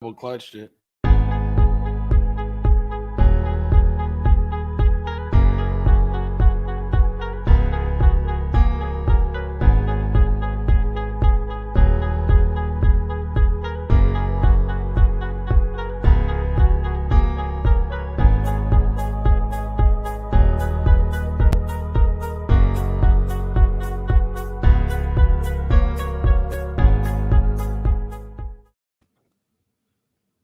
Clutched it.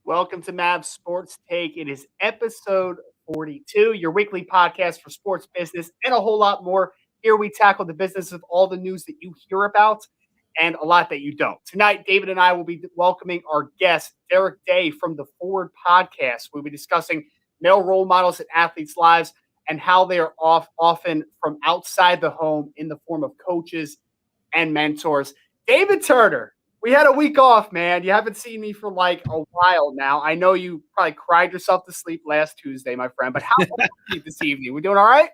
Welcome to Mavs Sports Take. It is episode 42, your weekly podcast for sports business and a whole lot more. Here we tackle the business of all the news that you hear about and a lot that you don't. Tonight, David and I will be welcoming our guest, Derek Day from the Forward Podcast. We'll be discussing male role models in athletes' lives and how they are often from outside the home in the form of coaches and mentors. David Turner. We had a week off, man. You haven't seen me for like a while now. I know you probably cried yourself to sleep last Tuesday, my friend, but how are you this evening? We doing all right?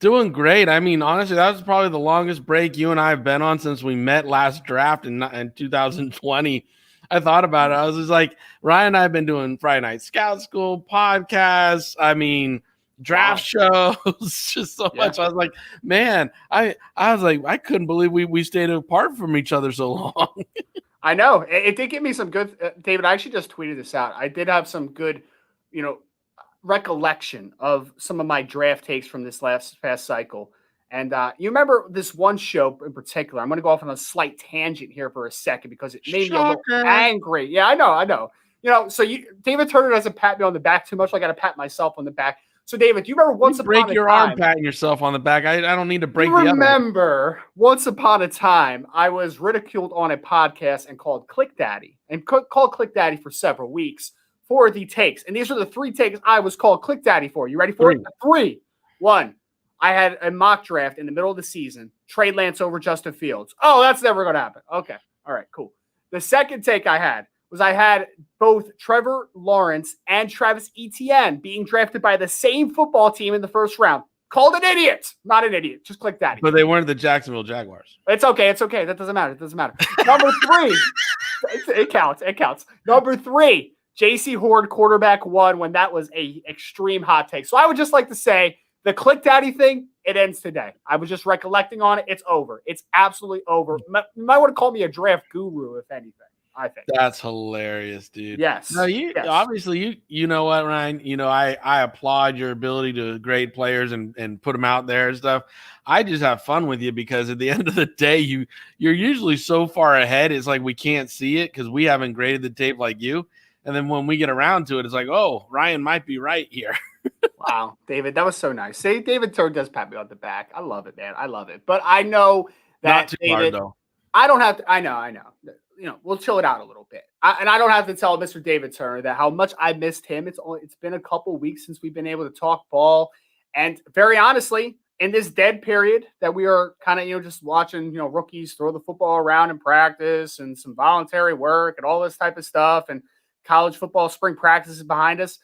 Doing great. I mean, honestly, that was probably the longest break you and I have been on since we met last draft in 2020. I thought about it. I was just like, Ryan and I have been doing Friday Night Scout School podcasts. I mean, draft shows, just so much. I was like, man, I was like, I couldn't believe we stayed apart from each other so long. I know. It did give me some good, David, I actually just tweeted this out. I did have some good, recollection of some of my draft takes from this past cycle. And you remember this one show in particular. I'm going to go off on a slight tangent here for a second because it made me a little angry. Yeah, I know. So David Turner doesn't pat me on the back too much. I got to pat myself on the back. So, David, do you remember once upon a time? Break your arm patting yourself on the back. I don't need to break the other. Remember, once upon a time, I was ridiculed on a podcast and called Click Daddy, and called Click Daddy for several weeks for the takes. And these are the three takes I was called Click Daddy for. You ready for it? 3. 1. I had a mock draft in the middle of the season. Trey Lance over Justin Fields. Oh, that's never going to happen. Okay. All right, cool. The second take I had both Trevor Lawrence and Travis Etienne being drafted by the same football team in the first round. Called an idiot. Not an idiot. Just Click Daddy. But they weren't the Jacksonville Jaguars. It's okay. That doesn't matter. Number 3. It counts. Number 3. J.C. Horn, quarterback 1, when that was a extreme hot take. So I would just like to say the Click Daddy thing, it ends today. I was just recollecting on it. It's over. It's absolutely over. You might want to call me a draft guru, if anything. I think that's hilarious, dude. Yes. No, obviously you know what, Ryan. I applaud your ability to grade players and put them out there and stuff. I just have fun with you because at the end of the day, you're usually so far ahead. It's like we can't see it because we haven't graded the tape like you. And then when we get around to it, it's like, oh, Ryan might be right here. Wow, David, that was so nice. See, David Turner does pat me on the back. I love it, man. I love it. But I know that not too David, hard though. I don't have to. I know. We'll chill it out a little bit. And I don't have to tell Mr. David Turner that how much I missed him. It's been a couple weeks since we've been able to talk ball. And very honestly, in this dead period that we are kind of, just watching, rookies throw the football around in practice and some voluntary work and all this type of stuff and college football spring practice is behind us.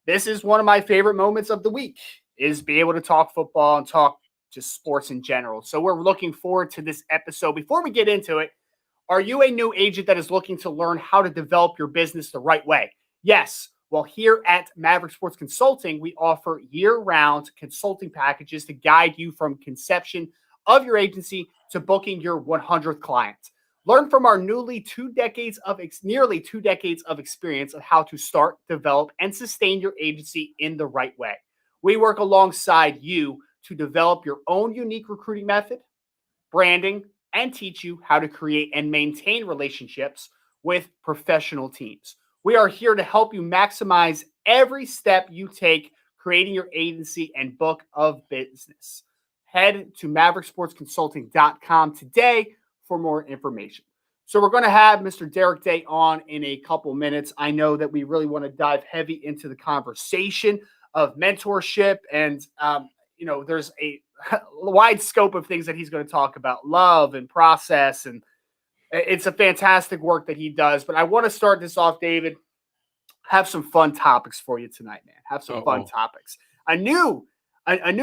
This is one of my favorite moments of the week is be able to talk football and talk just sports in general. So we're looking forward to this episode. Before we get into it, are you a new agent that is looking to learn how to develop your business the right way? Yes. Well, here at Maverick Sports Consulting, we offer year-round consulting packages to guide you from conception of your agency to booking your 100th client. Learn from our nearly 2 decades of experience of how to start, develop, and sustain your agency in the right way. We work alongside you to develop your own unique recruiting method, branding, and teach you how to create and maintain relationships with professional teams. We are here to help you maximize every step you take creating your agency and book of business. Head to mavericksportsconsulting.com today for more information. So we're going to have Mr. Derek Day on in a couple minutes. I know that we really want to dive heavy into the conversation of mentorship and, there's a wide scope of things that he's going to talk about, love and process. And it's a fantastic work that he does. But I want to start this off, David. Have some fun topics for you tonight, man. Have some fun topics. A new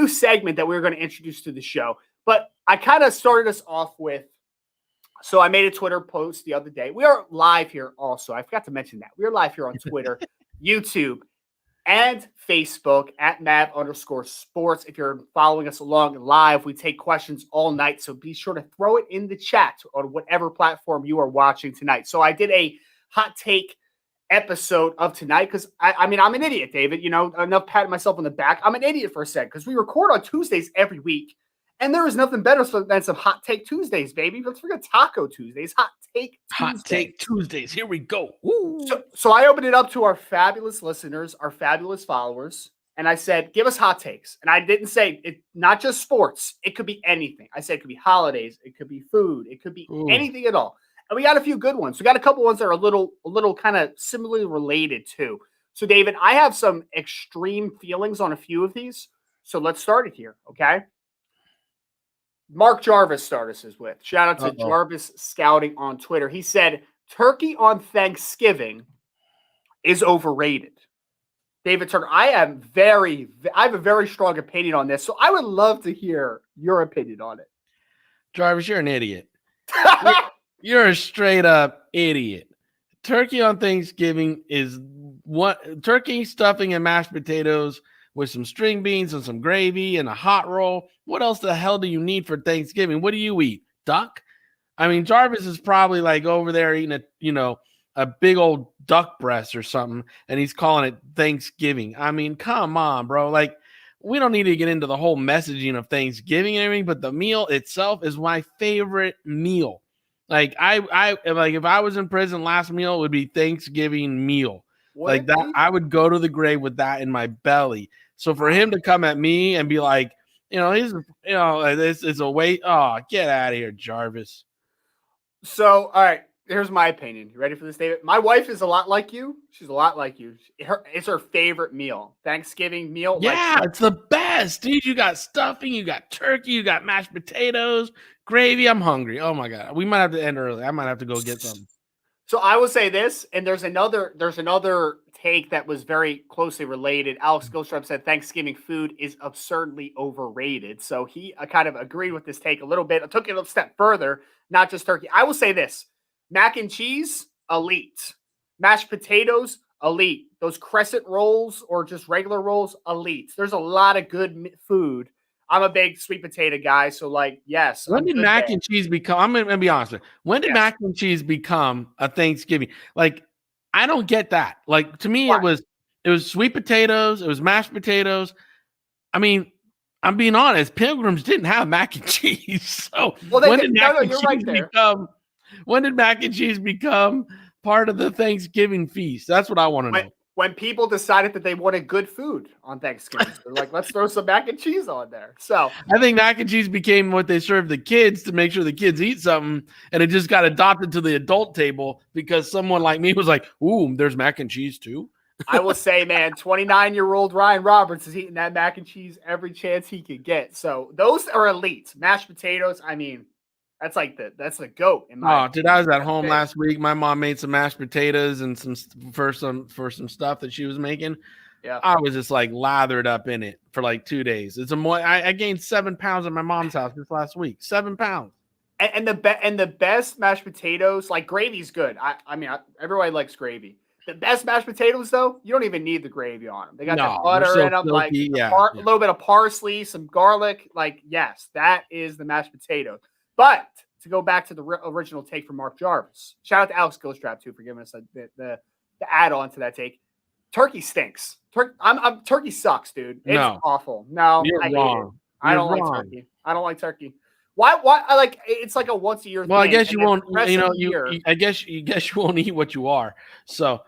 segment that we're going to introduce to the show. But I kind of started us off with So I made a Twitter post the other day. We are live here also. I forgot to mention that. We are live here on Twitter, YouTube, and Facebook at @Mav_sports. If you're following us along live, we take questions all night. So be sure to throw it in the chat on whatever platform you are watching tonight. So I did a hot take episode of tonight because I mean, I'm an idiot, David. You know, enough patting myself on the back. I'm an idiot for a second because we record on Tuesdays every week. And there is nothing better than some Hot Take Tuesdays, baby. Let's forget Taco Tuesdays. Hot Take Tuesdays. Hot Take Tuesdays. Here we go. So I opened it up to our fabulous listeners, our fabulous followers, and I said, give us hot takes. And I didn't say it, not just sports. It could be anything. I said it could be holidays. It could be food. It could be anything at all. And we got a few good ones. We got a couple ones that are a little kind of similarly related too. So, David, I have some extreme feelings on a few of these. So let's start it here, okay? Mark Jarvis started us with. Shout out to Jarvis Scouting on Twitter. He said, turkey on Thanksgiving is overrated. David Turner, I have a very strong opinion on this. So I would love to hear your opinion on it. Jarvis, you're an idiot. You're a straight up idiot. Turkey on Thanksgiving is turkey stuffing and mashed potatoes with some string beans and some gravy and a hot roll. What else the hell do you need for Thanksgiving? What do you eat? Duck? I mean, Jarvis is probably like over there eating a big old duck breast or something, and he's calling it Thanksgiving. I mean, come on, bro. Like, we don't need to get into the whole messaging of Thanksgiving and everything, but the meal itself is my favorite meal. Like, if I was in prison, last meal would be Thanksgiving meal. Like that, I would go to the grave with that in my belly. So for him to come at me and be like, this is a way. Oh, get out of here, Jarvis. So, all right, here's my opinion. You ready for this, David? My wife is a lot like you. She's a lot like you. It's her favorite meal. Thanksgiving meal. Yeah, it's the best, dude. You got stuffing, you got turkey, you got mashed potatoes, gravy. I'm hungry. Oh my God. We might have to end early. I might have to go get something. So I will say this, and there's another take that was very closely related. Alex Gilstrap said Thanksgiving food is absurdly overrated. So he kind of agreed with this take a little bit. I took it a step further, not just turkey. I will say this: mac and cheese, elite. Mashed potatoes, elite. Those crescent rolls or just regular rolls, elite. There's a lot of good food. I'm a big sweet potato guy, so like, yes. When did mac and cheese become? I'm gonna be honest with you. When did mac and cheese become a Thanksgiving? Like, I don't get that. Like, to me, it was sweet potatoes, it was mashed potatoes. I mean, I'm being honest. Pilgrims didn't have mac and cheese. So when did mac and cheese become part of the Thanksgiving feast? That's what I want to know. When people decided that they wanted good food on Thanksgiving, they're like, let's throw some mac and cheese on there. So I think mac and cheese became what they serve the kids to make sure the kids eat something, and it just got adopted to the adult table because someone like me was like, ooh, there's mac and cheese too. I will say, man, 29-year-old Ryan Roberts is eating that mac and cheese every chance he could get. So those are elite. Mashed potatoes, I mean, that's the GOAT in my dude, I was at home last week. My mom made some mashed potatoes and some stuff that she was making. Yeah. I was just like lathered up in it for like 2 days. I gained 7 pounds at my mom's house this last week. 7 pounds. And the best mashed potatoes, like gravy's good. I mean, everybody likes gravy. The best mashed potatoes, though, you don't even need the gravy on them. They got the butter in them, like a little bit of parsley, some garlic. Like, yes, that is the mashed potatoes. But to go back to the original take from Mark Jarvis, shout out to Alex Gilstrap too for giving us the add-on to that take. Turkey stinks. Turkey sucks, dude. It's awful. No, you're wrong. I don't like turkey. I don't like turkey. Why? I like it's like a once a year. Well, thing, I guess you won't. I guess you won't eat what you are. So.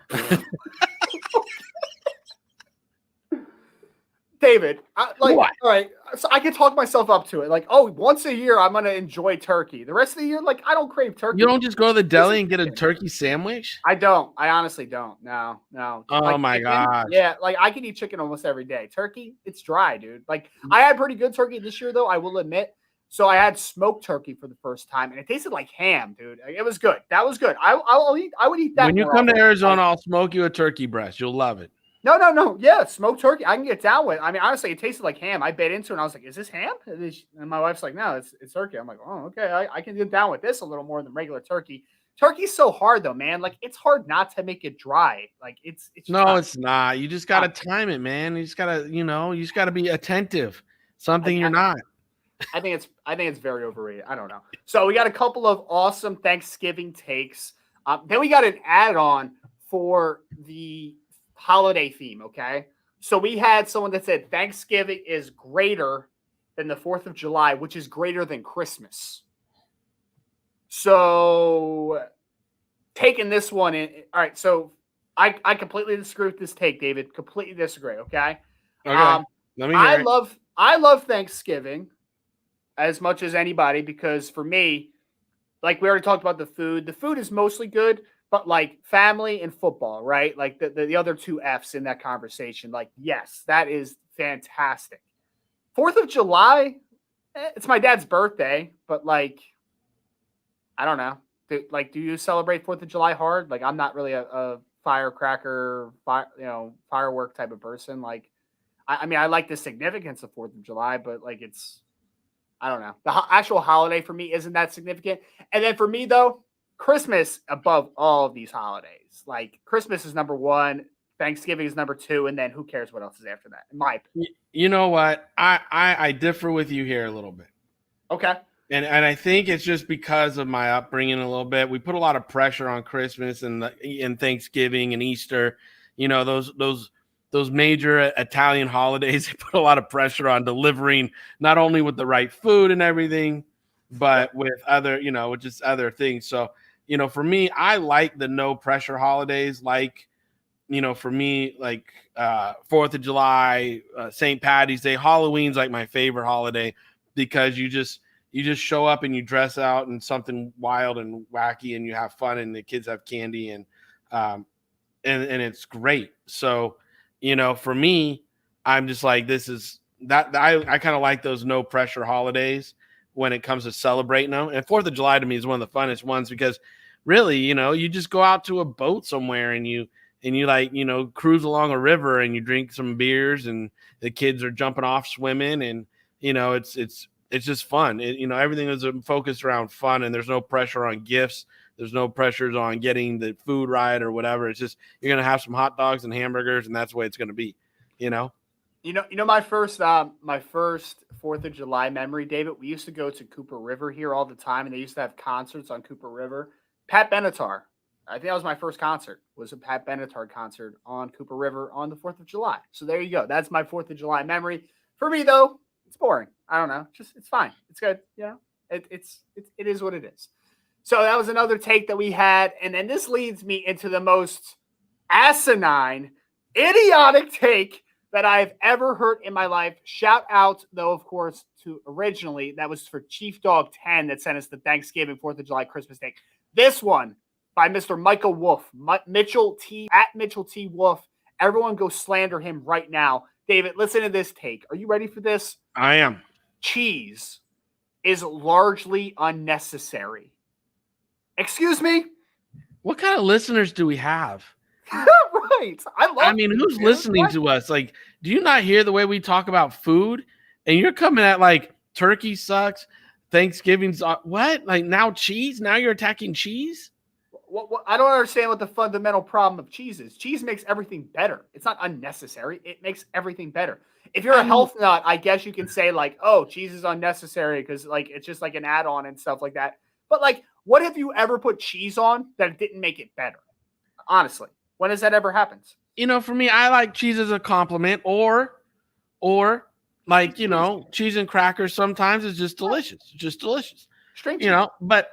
David, all right, so I can talk myself up to it. Like, once a year I'm going to enjoy turkey. The rest of the year, like, I don't crave turkey. You don't just go to the deli and get a turkey sandwich? I don't. I honestly don't. No. Oh, like, my gosh. Yeah, like, I can eat chicken almost every day. Turkey, it's dry, dude. Like, I had pretty good turkey this year, though, I will admit. So I had smoked turkey for the first time, and it tasted like ham, dude. It was good. That was good. I would eat that. When you come to Arizona, I'll smoke you a turkey breast. You'll love it. No. Yeah, smoked turkey. I can get down with. I mean, honestly, it tasted like ham. I bit into it and I was like, "Is this ham?" And my wife's like, "No, it's turkey." I'm like, "Oh, okay. I can get down with this a little more than regular turkey." Turkey's so hard though, man. Like it's hard not to make it dry. Like it's just No, not. it's not. You just gotta time it, man. You just gotta, you just gotta be attentive. Something you're not. I think it's very overrated. I don't know. So we got a couple of awesome Thanksgiving takes. Then we got an add-on for the holiday theme. Okay, so we had someone that said Thanksgiving is greater than the 4th of July, which is greater than Christmas. So taking this one in. All right, so I completely disagree with this take, David. Completely disagree. Okay. Okay. Let me hear it. I love Thanksgiving as much as anybody because for me, like we already talked about the food is mostly good, but like family and football, right? Like the other two F's in that conversation, like, yes, that is fantastic. 4th of July, it's my dad's birthday, but like, I don't know. Do you celebrate 4th of July hard? Like, I'm not really a firecracker, firework type of person. Like, I mean, I like the significance of 4th of July, but like, I don't know. The actual holiday for me isn't that significant. And then for me, though, Christmas above all of these holidays. Like Christmas is number one, Thanksgiving is number two, and then who cares what else is after that? In my opinion. You know what? I differ with you here a little bit. Okay. And I think it's just because of my upbringing a little bit. We put a lot of pressure on Christmas and Thanksgiving and Easter. You know, those major Italian holidays, they put a lot of pressure on delivering not only with the right food and everything, but with other, just other things. So, for me, I like the no pressure holidays. Like, for me, like 4th of July, St. Patty's Day, Halloween's like my favorite holiday because you just show up and you dress out in something wild and wacky and you have fun and the kids have candy and it's great. So, for me, I'm just like, this is that I kind of like those no pressure holidays when it comes to celebrating them. And 4th of July to me is one of the funnest ones because really, you just go out to a boat somewhere and you like, cruise along a river and you drink some beers and the kids are jumping off swimming and, it's just fun. Everything is focused around fun and there's no pressure on gifts. There's no pressures on getting the food right or whatever. It's just you're gonna have some hot dogs and hamburgers, and that's the way it's gonna be. My first 4th of July memory, David. We used to go to Cooper River here all the time, and they used to have concerts on Cooper River. Pat Benatar, I think that was my first concert. Was a Pat Benatar concert on Cooper River on the 4th of July. So there you go. That's my 4th of July memory. For me though, it's boring. I don't know. It's fine. It's good. It is what it is. So that was another take that we had. And then this leads me into the most asinine, idiotic take that I've ever heard in my life. Shout out, though, of course, to originally, that was for Chief Dog 10 that sent us the Thanksgiving, 4th of July, Christmas take. This one by Mr. Michael Wolf, Mitchell T. Wolf. Everyone go slander him right now. David, listen to this take. Are you ready for this? I am. Cheese is largely unnecessary. Excuse me? What kind of listeners do we have? Right. Who's listening to us? Like, do you not hear the way we talk about food? And you're coming at like turkey sucks, Thanksgiving's what? Like now cheese? Now you're attacking cheese? What I don't understand what the fundamental problem of cheese is. Cheese makes everything better. It's not unnecessary. It makes everything better. If you're a health nut, I guess you can say like, oh, cheese is unnecessary because like it's just like an add-on and stuff like that. But like, what have you ever put cheese on that didn't make it better? Honestly, when has that ever happened? For me, I like cheese as a compliment or like, cheese and crackers sometimes is just delicious. Just delicious. String cheese. But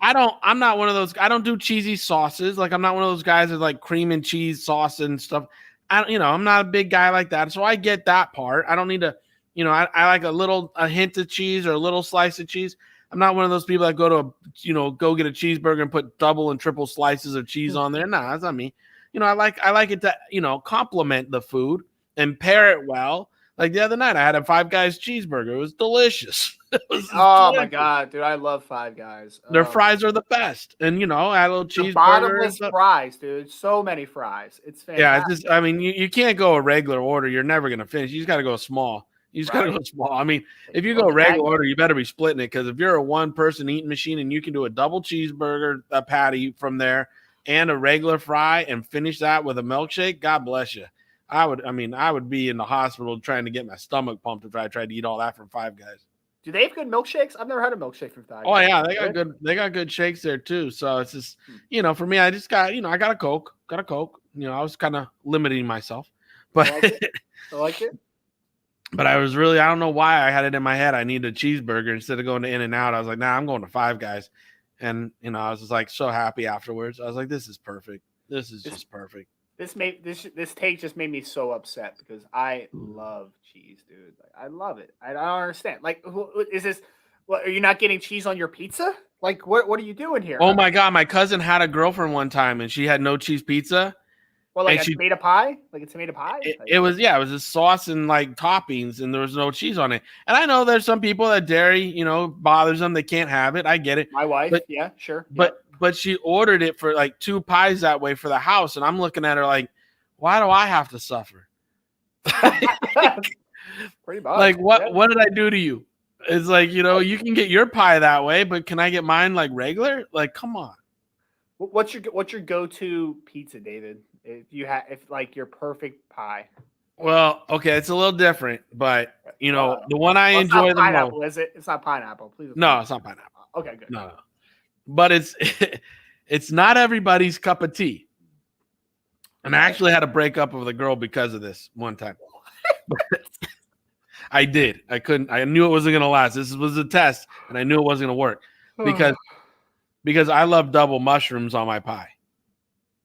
I'm not one of those. I don't do cheesy sauces. Like I'm not one of those guys that like cream and cheese sauce and stuff. I'm not a big guy like that. So I get that part. I don't need to, I like a hint of cheese or a little slice of cheese. I'm not one of those people that go to, go get a cheeseburger and put double and triple slices of cheese on there. Nah, that's not me. I like it to, complement the food and pair it well. Like the other night, I had a Five Guys cheeseburger. It was delicious. It was Oh my delicious. god, dude, I love Five Guys. Their fries are the best, and add a little The cheeseburger. bottomless fries, dude. So many fries. It's fantastic. Yeah, it's just. I mean, you can't go a regular order. You're never gonna finish. You just got to go small. You just got to go small. I mean, if you go regular order, you better be splitting it because if you're a one-person eating machine and you can do a double cheeseburger, a patty from there, and a regular fry, and finish that with a milkshake, God bless you. I would be in the hospital trying to get my stomach pumped if I tried to eat all that from Five Guys. Do they have good milkshakes? I've never had a milkshake from Five Guys. Oh yeah, they got good shakes there too. So it's just for me, I just got I got a Coke. I was kind of limiting myself, but I like it. But I was really, I don't know why I had it in my head. I need a cheeseburger instead of going to In-N-Out. I was like, nah, I'm going to Five Guys. And, I was just like so happy afterwards. I was like, this is perfect. This is just perfect. This take just made me so upset because I love cheese, dude. Like, I love it. I don't understand. Like, is this, what, are you not getting cheese on your pizza? Like, what are you doing here? Oh my God. My cousin had a girlfriend one time and she had no cheese pizza. Well, like tomato pie? Like a tomato pie? It was just sauce and like toppings and there was no cheese on it. And I know there's some people that dairy, bothers them. They can't have it. I get it. My wife, yeah, sure. But she ordered it for like 2 pies that way for the house. And I'm looking at her like, why do I have to suffer? Pretty much. Like, what did I do to you? It's like, you can get your pie that way, but can I get mine like regular? Like, come on. What's your go-to pizza, David? If like your perfect pie. Well, okay, it's a little different, but the one I enjoy the most. Is it? It's not pineapple, please. No, it's not pineapple. Okay, good. No. But it's not everybody's cup of tea. And I actually had a breakup with a girl because of this one time. I did. I couldn't. I knew it wasn't going to last. This was a test, and I knew it wasn't going to work because I love double mushrooms on my pie.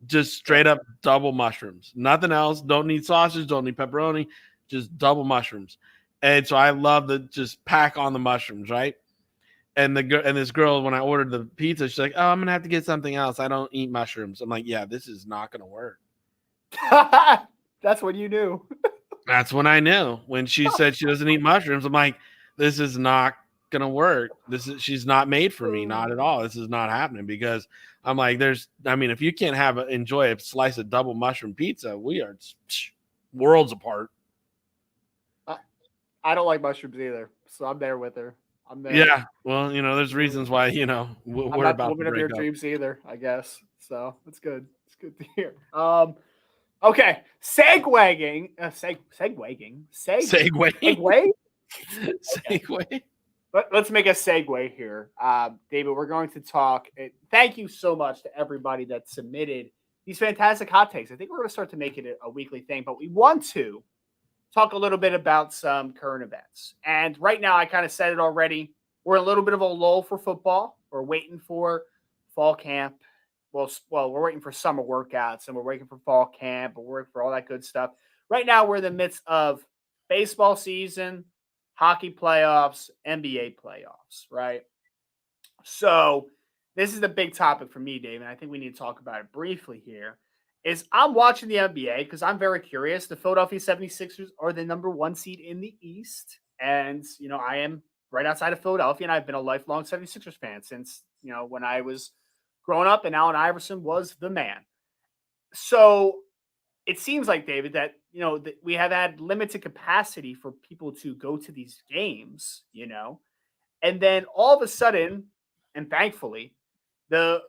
Just straight up double mushrooms. Nothing else. Don't need sausage. Don't need pepperoni. Just double mushrooms. And so I love to just pack on the mushrooms, right? And this girl, when I ordered the pizza, she's like, "Oh, I'm gonna have to get something else. I don't eat mushrooms." I'm like, "Yeah, this is not gonna work." That's when you knew. That's when I knew. When she said she doesn't eat mushrooms, I'm like, "This is not gonna work. She's not made for me. Not at all. This is not happening." Because I'm like, if you can't enjoy a slice of double mushroom pizza, we are worlds apart. I don't like mushrooms either, so I'm there with her. I'm there. Yeah, well, there's reasons why we're not about the woman to of your break up. dreams either, I guess. So it's good. It's good to hear. Okay, segueing. Let's make a segue here, David. We're going to talk. Thank you so much to everybody that submitted these fantastic hot takes. I think we're going to start to make it a weekly thing, but we want to talk a little bit about some current events. And right now, I kind of said it already. We're a little bit of a lull for football. We're waiting for fall camp. Well, we're waiting for summer workouts and we're waiting for fall camp. We're waiting for all that good stuff. Right now, we're in the midst of baseball season, hockey playoffs, NBA playoffs, right? So this is the big topic for me, Dave, and I think we need to talk about it briefly here. Is I'm watching the NBA because I'm very curious. The Philadelphia 76ers are the number 1 seed in the East. And, I am right outside of Philadelphia, and I've been a lifelong 76ers fan since, when I was growing up, and Allen Iverson was the man. So it seems like, David, that, that we have had limited capacity for people to go to these games, and then all of a sudden, and thankfully, the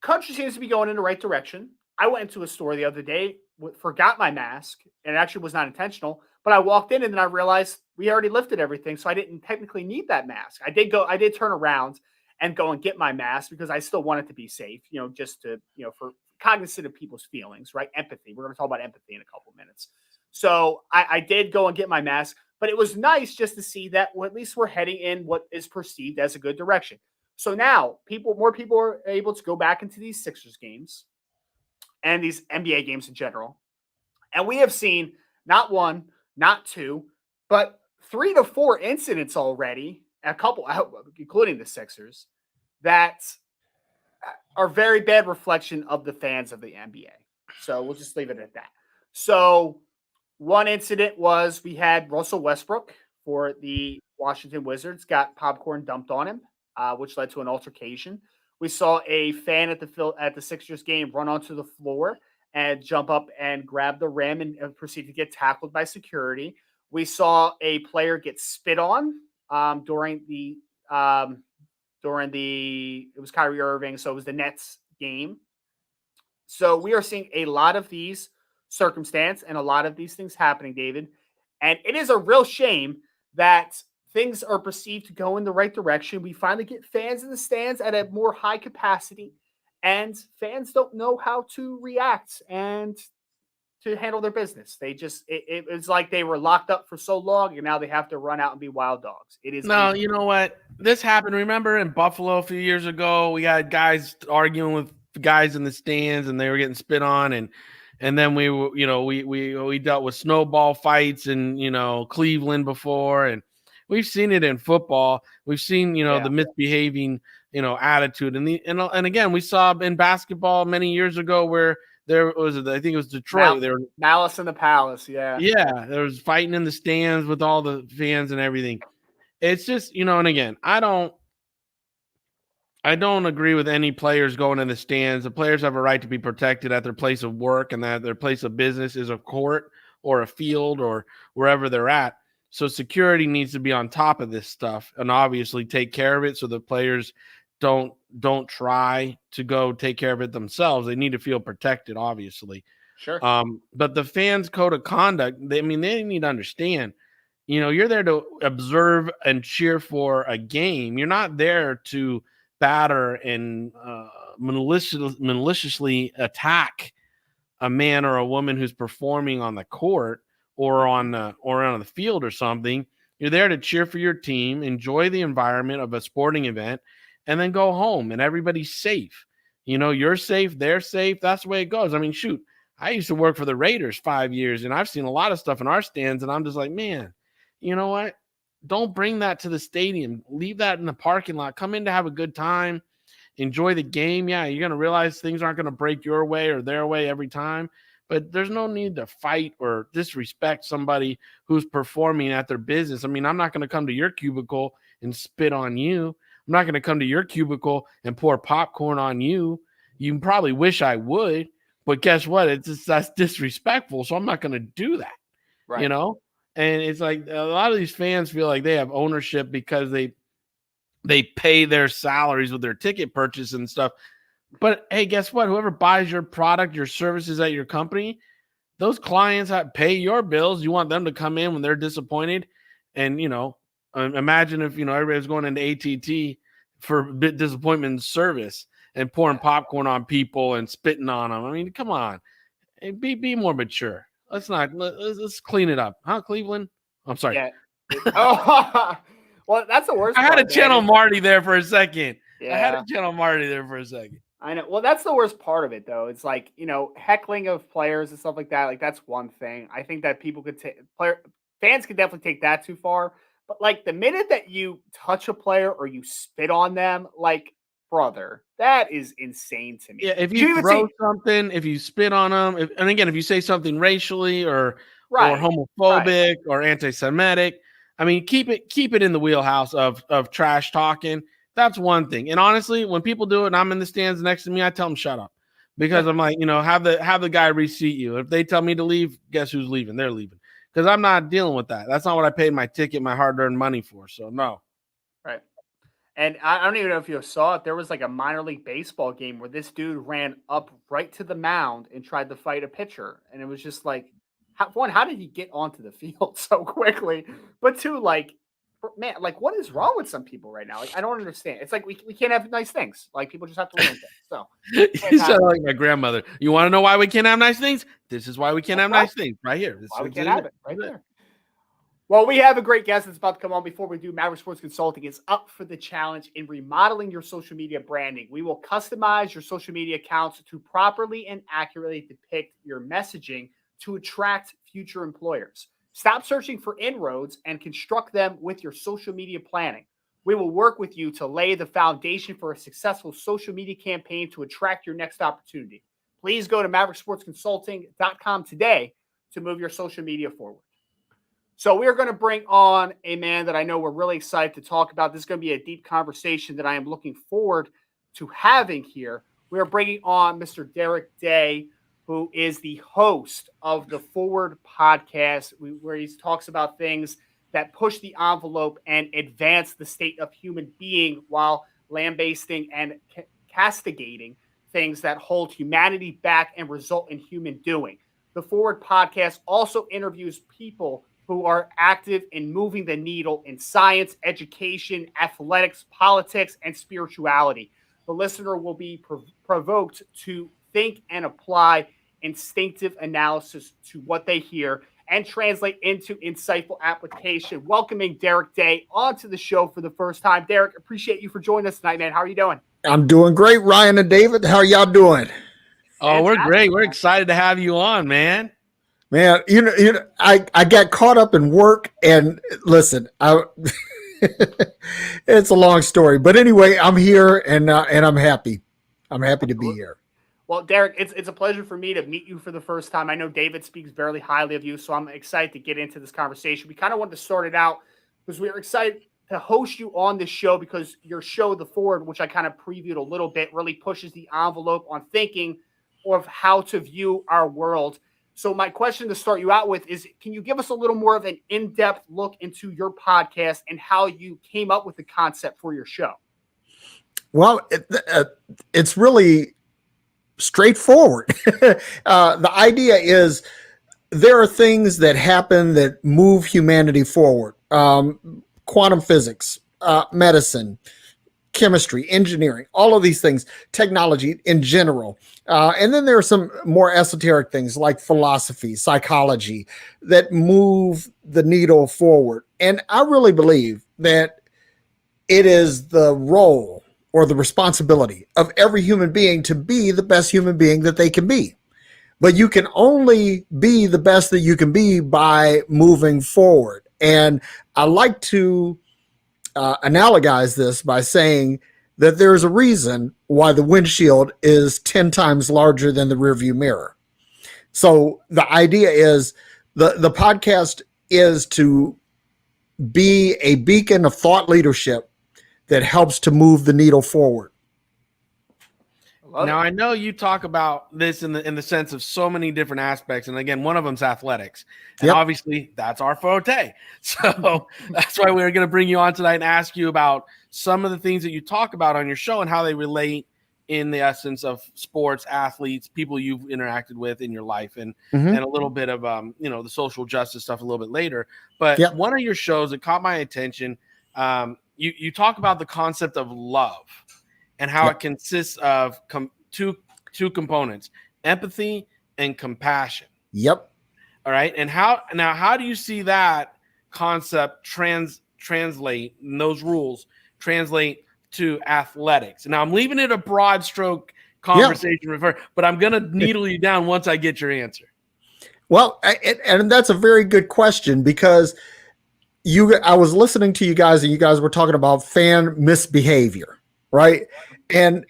country seems to be going in the right direction. I went into a store the other day, forgot my mask, and it actually was not intentional, but I walked in and then I realized we already lifted everything, so I didn't technically need that mask. I did turn around and go and get my mask because I still wanted to be safe, just to, for cognizant of people's feelings, right? Empathy. We're going to talk about empathy in a couple minutes. So I did go and get my mask, but it was nice just to see that at least we're heading in what is perceived as a good direction. So now more people are able to go back into these Sixers games and these NBA games in general. And we have seen not 1, not 2, but 3 to 4 incidents already, a couple, including the Sixers, that are very bad reflection of the fans of the NBA. So we'll just leave it at that. So One incident was we had Russell Westbrook for the Washington Wizards got popcorn dumped on him, which led to an altercation. We saw a fan at the Sixers game run onto the floor and jump up and grab the rim and proceed to get tackled by security. We saw a player get spit on during the it was Kyrie Irving, so it was the Nets game. So we are seeing a lot of these circumstance and a lot of these things happening, David. And it is a real shame that things are perceived to go in the right direction. We finally get fans in the stands at a more high capacity, and fans don't know how to react and to handle their business. They just it's like they were locked up for so long, and now they have to run out and be wild dogs. It is No, you know what? This happened. Remember in Buffalo a few years ago, we had guys arguing with guys in the stands, and they were getting spit on, and then we were, we dealt with snowball fights in Cleveland before, and we've seen it in football. We've seen the misbehaving attitude, and again we saw in basketball many years ago where there was I think it was Detroit. There were Malice in the Palace, yeah, there was fighting in the stands with all the fans and everything. It's just, and again, I don't agree with any players going in the stands. The players have a right to be protected at their place of work, and that their place of business is a court or a field or wherever they're at. So security needs to be on top of this stuff and obviously take care of it so the players don't try to go take care of it themselves. They need to feel protected, obviously. Sure. But the fans' code of conduct, they need to understand, you're there to observe and cheer for a game. You're not there to batter and maliciously attack a man or a woman who's performing on the court or on the field or something. You're there to cheer for your team, enjoy the environment of a sporting event, and then go home and everybody's safe. You're safe, they're safe. That's the way it goes. I mean, shoot, I used to work for the Raiders 5 years, and I've seen a lot of stuff in our stands, and I'm just like, man, you know what? Don't bring that to the stadium. Leave that in the parking lot. Come in to have a good time. Enjoy the game. Yeah, you're going to realize things aren't going to break your way or their way every time, but there's no need to fight or disrespect somebody who's performing at their business. I mean, I'm not going to come to your cubicle and spit on you. I'm not going to come to your cubicle and pour popcorn on you. You probably wish I would, but guess what? That's disrespectful, so I'm not going to do that. Right. And it's like a lot of these fans feel like they have ownership because they pay their salaries with their ticket purchase and stuff. But hey, guess what? Whoever buys your product, your services at your company, those clients pay your bills. You want them to come in when they're disappointed. And, imagine if, everybody's going into AT&T for a bit disappointment service and pouring popcorn on people and spitting on them. I mean, come on. Be more mature. Let's clean it up. Huh, Cleveland? I'm sorry. Yeah. Oh, well, that's the worst. I had to channel Marty there for a second. Yeah. I had to channel Marty there for a second. I know. Well, that's the worst part of it, though. It's like, heckling of players and stuff like that. Like, that's one thing. I think that people could fans could definitely take that too far. But like the minute that you touch a player or you spit on them, like, brother, that is insane to me. Yeah, if you throw something, if you spit on them, and again, if you say something racially or homophobic or anti-Semitic, I mean, keep it in the wheelhouse of trash talking. That's one thing. And honestly, when people do it and I'm in the stands next to me, I tell them shut up. Because I'm like, have the guy reseat you. If they tell me to leave, guess who's leaving? They're leaving. Because I'm not dealing with that. That's not what I paid my ticket, my hard-earned money for. So no. Right. And I don't even know if you saw it. There was like a minor league baseball game where this dude ran up right to the mound and tried to fight a pitcher. And it was just like, how did he get onto the field so quickly? But two, like, man, like, what is wrong with some people right now? Like, I don't understand. It's like we can't have nice things. Like, people just have to learn things. So you sound like my grandmother. You want to know why we can't have nice things? This is why we can't have nice things right here. Why we can't have it right there. Well, we have a great guest that's about to come on. Before we do, Maverick Sports Consulting is up for the challenge in remodeling your social media branding. We will customize your social media accounts to properly and accurately depict your messaging to attract future employers. Stop searching for inroads and construct them with your social media planning. We will work with you to lay the foundation for a successful social media campaign to attract your next opportunity. Please go to mavericksportsconsulting.com today to move your social media forward. So we are going to bring on a man that I know we're really excited to talk about. This is going to be a deep conversation that I am looking forward to having here. We are bringing on Mr. Derek Day, who is the host of the Forward podcast, where he talks about things that push the envelope and advance the state of human being while lambasting and castigating things that hold humanity back and result in human doing. The Forward podcast also interviews people who are active in moving the needle in science, education, athletics, politics, and spirituality. The listener will be provoked to think and apply instinctive analysis to what they hear and translate into insightful application. Welcoming Derek Day onto the show for the first time. Derek, appreciate you for joining us tonight, man. How are you doing? I'm doing great, Ryan and David. How are y'all doing? Oh, we're great. We're excited to have you on, man. Man, I got caught up in work, and listen, it's a long story, but anyway, I'm here and I'm happy. I'm happy to be here. Well, Derek, it's a pleasure for me to meet you for the first time. I know David speaks very highly of you, so I'm excited to get into this conversation. We kind of wanted to start it out because we were excited to host you on this show because your show, The Forward, which I kind of previewed a little bit, really pushes the envelope on thinking of how to view our world. So my question to start you out with is, can you give us a little more of an in-depth look into your podcast and how you came up with the concept for your show? Well, it's really straightforward. The idea is there are things that happen that move humanity forward. Quantum physics, medicine, chemistry, engineering, all of these things, technology in general. And then there are some more esoteric things like philosophy, psychology that move the needle forward. And I really believe that it is the role or the responsibility of every human being to be the best human being that they can be. But you can only be the best that you can be by moving forward. And I like to analogize this by saying that there's a reason why the windshield is 10 times larger than the rearview mirror. So the idea is the podcast is to be a beacon of thought leadership that helps to move the needle forward. Now, I know you talk about this in the sense of so many different aspects. And again, one of them is athletics. And obviously that's our forte. So that's why we're going to bring you on tonight and ask you about some of the things that you talk about on your show and how they relate in the essence of sports, athletes, people you've interacted with in your life, and a little bit of, the social justice stuff a little bit later. But one of your shows that caught my attention, you talk about the concept of love and how it consists of two components, empathy and compassion. Yep. All right. And how do you see that concept translate, and those rules translate to athletics? Now I'm leaving it a broad stroke conversation, but I'm going to needle you down once I get your answer. Well, and that's a very good question because I was listening to you guys and you guys were talking about fan misbehavior, right? And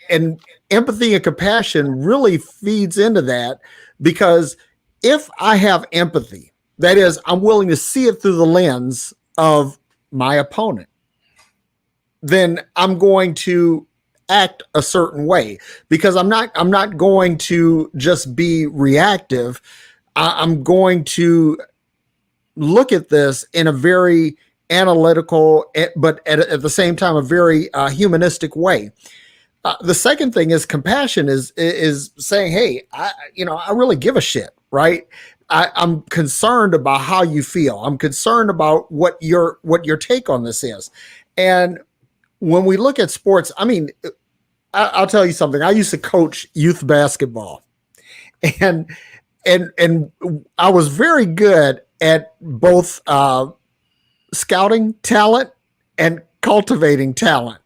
empathy and compassion really feeds into that, because if I have empathy, that is, I'm willing to see it through the lens of my opponent, then I'm going to act a certain way, because I'm not going to just be reactive. I'm going to look at this in a very analytical, but at the same time, a very humanistic way. The second thing is compassion is saying, hey, I really give a shit, right? I'm concerned about how you feel. I'm concerned about what your take on this is. And when we look at sports, I mean, I'll tell you something. I used to coach youth basketball, and I was very good at both scouting talent and cultivating talent.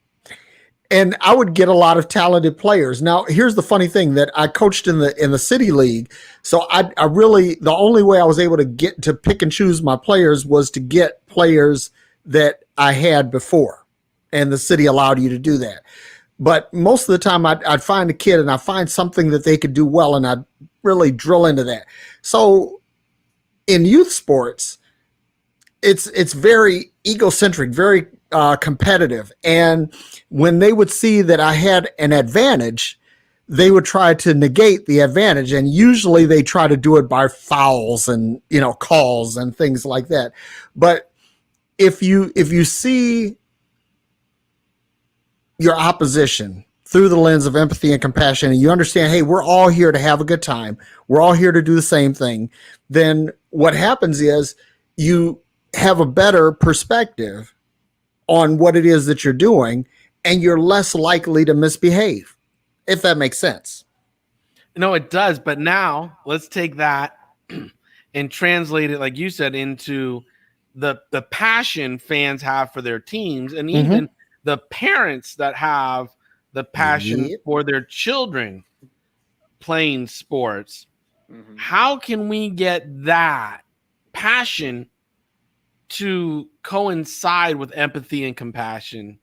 And I would get a lot of talented players. Now, here's the funny thing, that I coached in the city league. So I really, the only way I was able to get to pick and choose my players was to get players that I had before. And the city allowed you to do that. But most of the time I'd find a kid and I'd find something that they could do well, and I'd really drill into that. So in youth sports, it's very egocentric, very competitive. And when they would see that I had an advantage, they would try to negate the advantage. And usually they try to do it by fouls and, calls and things like that. But if you see your opposition through the lens of empathy and compassion, and you understand, hey, we're all here to have a good time, we're all here to do the same thing, then what happens is you have a better perspective on what it is that you're doing, and you're less likely to misbehave, if that makes sense. No, it does. But now let's take that and translate it, like you said, into the passion fans have for their teams, and even the parents that have the passion for their children playing sports. How can we get that passion to coincide with empathy and compassion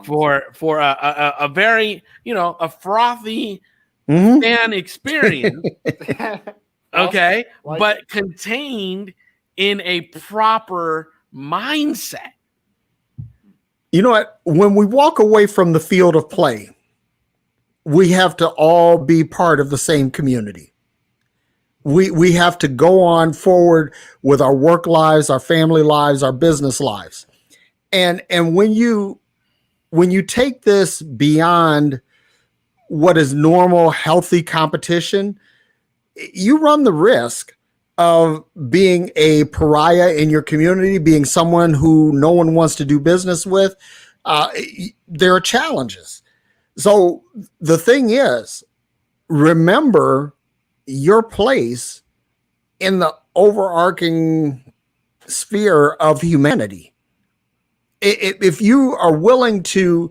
for a very, a frothy fan experience, okay, but contained in a proper mindset? You know what? When we walk away from the field of play, we have to all be part of the same community. We have to go on forward with our work lives, our family lives, our business lives. And when you take this beyond what is normal, healthy competition, you run the risk of being a pariah in your community, being someone who no one wants to do business with. There are challenges. So the thing is, remember your place in the overarching sphere of humanity. If you are willing to,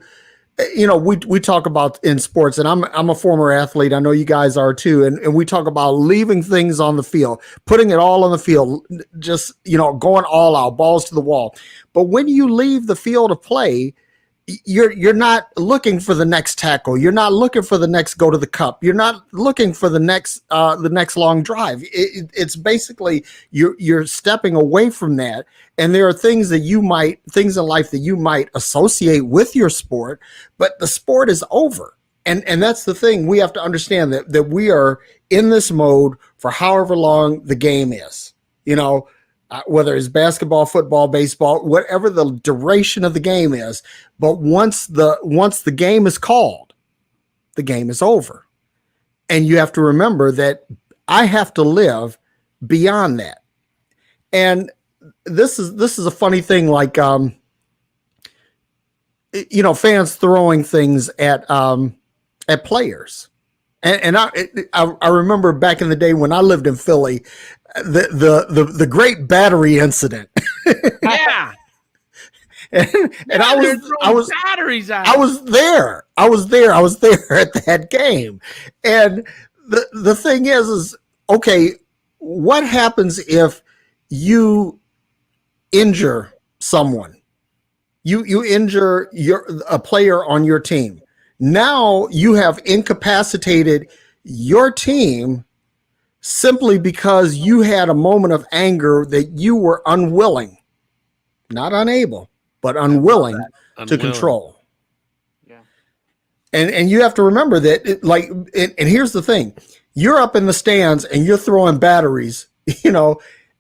we talk about in sports, and I'm a former athlete. I know you guys are too. And we talk about leaving things on the field, putting it all on the field, just, going all out, balls to the wall. But when you leave the field of play, you're not looking for the next tackle. You're not looking for the next go to the cup. You're not looking for the next long drive. It's basically you're stepping away from that. And there are things in life that you might associate with your sport, but the sport is over. And that's the thing. We have to understand that we are in this mode for however long the game is, whether it's basketball, football, baseball, whatever the duration of the game is. But once the game is called, the game is over. And you have to remember that I have to live beyond that. And this is a funny thing, like, fans throwing things at players. And I remember back in the day when I lived in Philly, the great battery incident. Yeah. and I was batteries out. I was there at that game. And the thing is okay, what happens if you injure someone? You injure a player on your team. Now you have incapacitated your team simply because you had a moment of anger that you were unwilling, not unable, but unwilling to control. Yeah. And you have to remember that, and here's the thing. You're up in the stands and you're throwing batteries,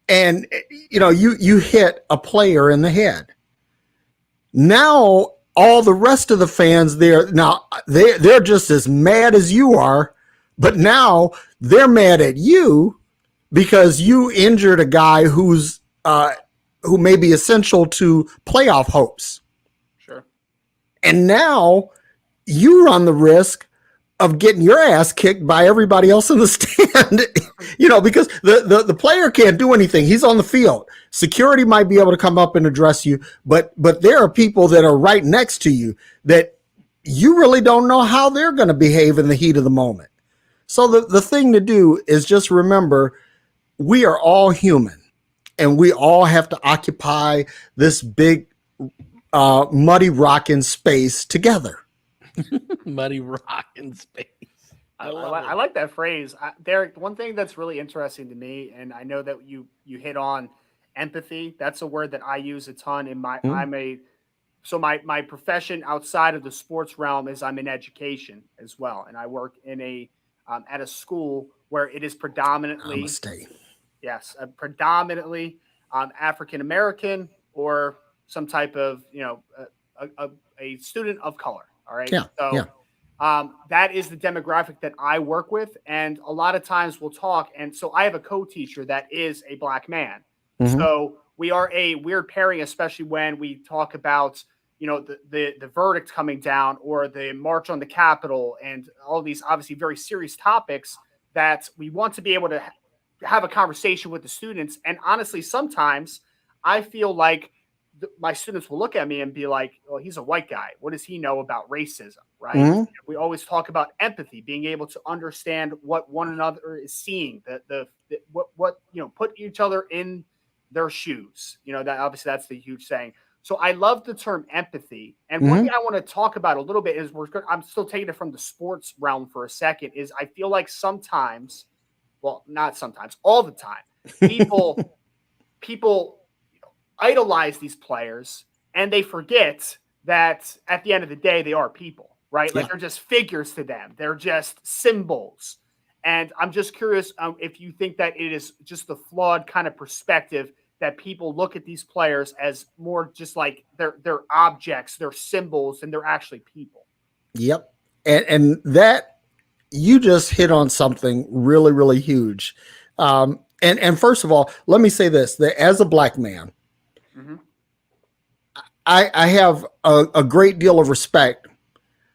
and you hit a player in the head. Now all the rest of the fans there, they're just as mad as you are, but now they're mad at you because you injured a guy who may be essential to playoff hopes. Sure. And now you run the risk of getting your ass kicked by everybody else in the stand, because the player can't do anything. He's on the field. Security might be able to come up and address you, but there are people that are right next to you that you really don't know how they're going to behave in the heat of the moment. So the thing to do is just remember, we are all human, and we all have to occupy this big, muddy rock in space together. Muddy rock in space. I like that phrase. Derek, one thing that's really interesting to me, and I know that you hit on empathy. That's a word that I use a ton in my. Mm. My profession outside of the sports realm is I'm in education as well, and I work in a at a school where it is predominantly Namaste. yes, predominantly African American or some type of a student of color. All right, Yeah, so. yeah. That is the demographic that I work with. And a lot of times we'll talk. And so I have a co-teacher that is a black man. Mhm. So we are a weird pairing, especially when we talk about, the verdict coming down or the march on the Capitol and all these obviously very serious topics that we want to be able to have a conversation with the students. And honestly, sometimes I feel like my students will look at me and be like, "Well, he's a white guy. What does he know about racism?" Right? Mhm. We always talk about empathy, being able to understand what one another is seeing, what put each other in their shoes. That obviously that's the huge saying. So I love the term empathy. And one thing I want to talk about a little bit is I'm still taking it from the sports realm for a second. Is I feel like sometimes, well, not sometimes, all the time, people idolize these players and they forget that at the end of the day they are people, right? Like Yeah. they're just figures to them, they're just symbols. And I'm just curious if you think that it is just the flawed kind of perspective that people look at these players as more just like they're objects, they're symbols, and they're actually people. Yep. And that you just hit on something really, really huge. And first of all, let me say this, that as a black man, Mhm. I have a great deal of respect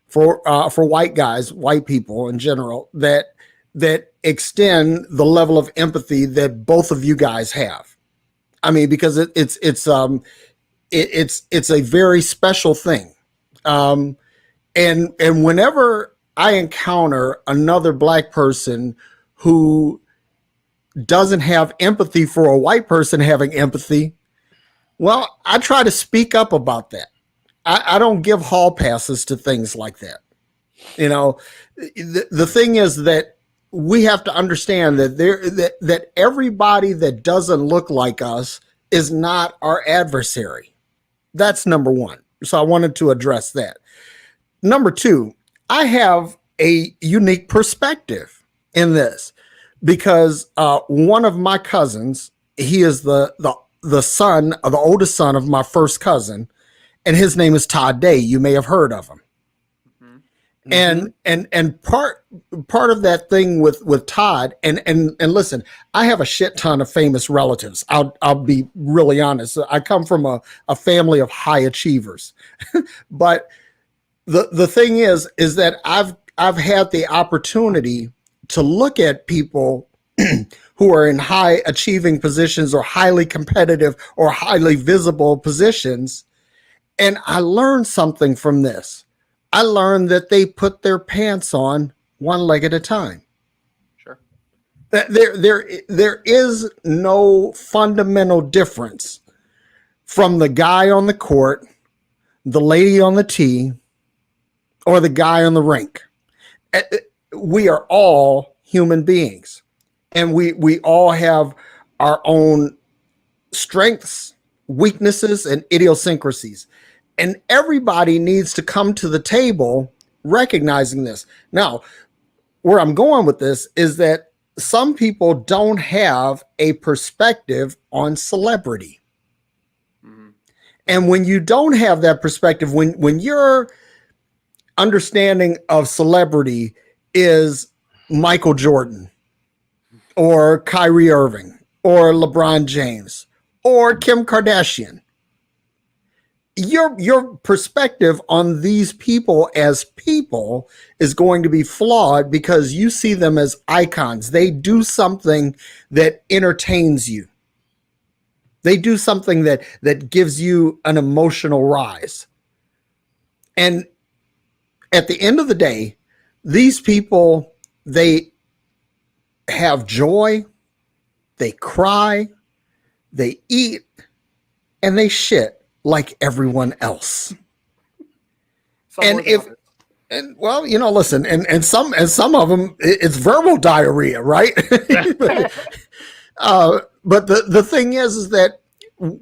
for white guys, white people in general, that extend the level of empathy that both of you guys have. I mean, because it's a very special thing. And whenever I encounter another black person who doesn't have empathy for a white person having empathy, well, I try to speak up about that. I don't give hall passes to things like that. The thing is that we have to understand that that everybody that doesn't look like us is not our adversary. That's number one. So I wanted to address that. Number two, I have a unique perspective in this because one of my cousins, he is the son of the oldest son of my first cousin, and his name is Todd Day. You may have heard of him. And part of that thing with Todd and listen, I have a shit ton of famous relatives. I'll be really honest. I come from a family of high achievers, but the thing is that I've had the opportunity to look at people who are in high achieving positions or highly competitive or highly visible positions, and I learned something from this. I learned that they put their pants on one leg at a time. Sure. There is no fundamental difference from the guy on the court, the lady on the tee, or the guy on the rink. We are all human beings, and we all have our own strengths, weaknesses, and idiosyncrasies. And everybody needs to come to the table recognizing this. Now, where I'm going with this is that some people don't have a perspective on celebrity. Mm-hmm. And when you don't have that perspective, when your understanding of celebrity is Michael Jordan or Kyrie Irving or LeBron James or Kim Kardashian, your perspective on these people as people is going to be flawed because you see them as icons. They do something that entertains you. They do something that gives you an emotional rise. And at the end of the day, these people, they have joy, they cry, they eat, and they shit like everyone else. And well, listen, and some of them it's verbal diarrhea, right? But the thing is that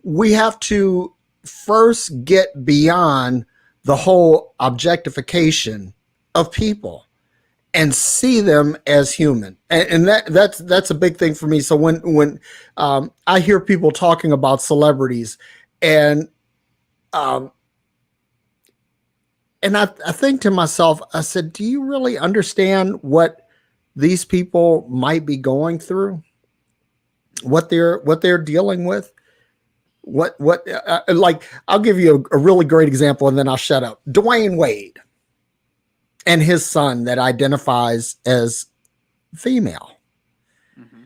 we have to first get beyond the whole objectification of people and see them as human, and that's a big thing for me. So when I hear people talking about celebrities, and I think to myself, I said, do you really understand what these people might be going through? What they're dealing with? Like, I'll give you a really great example and then I'll shut up. Dwayne Wade and his son that identifies as female. Mm-hmm.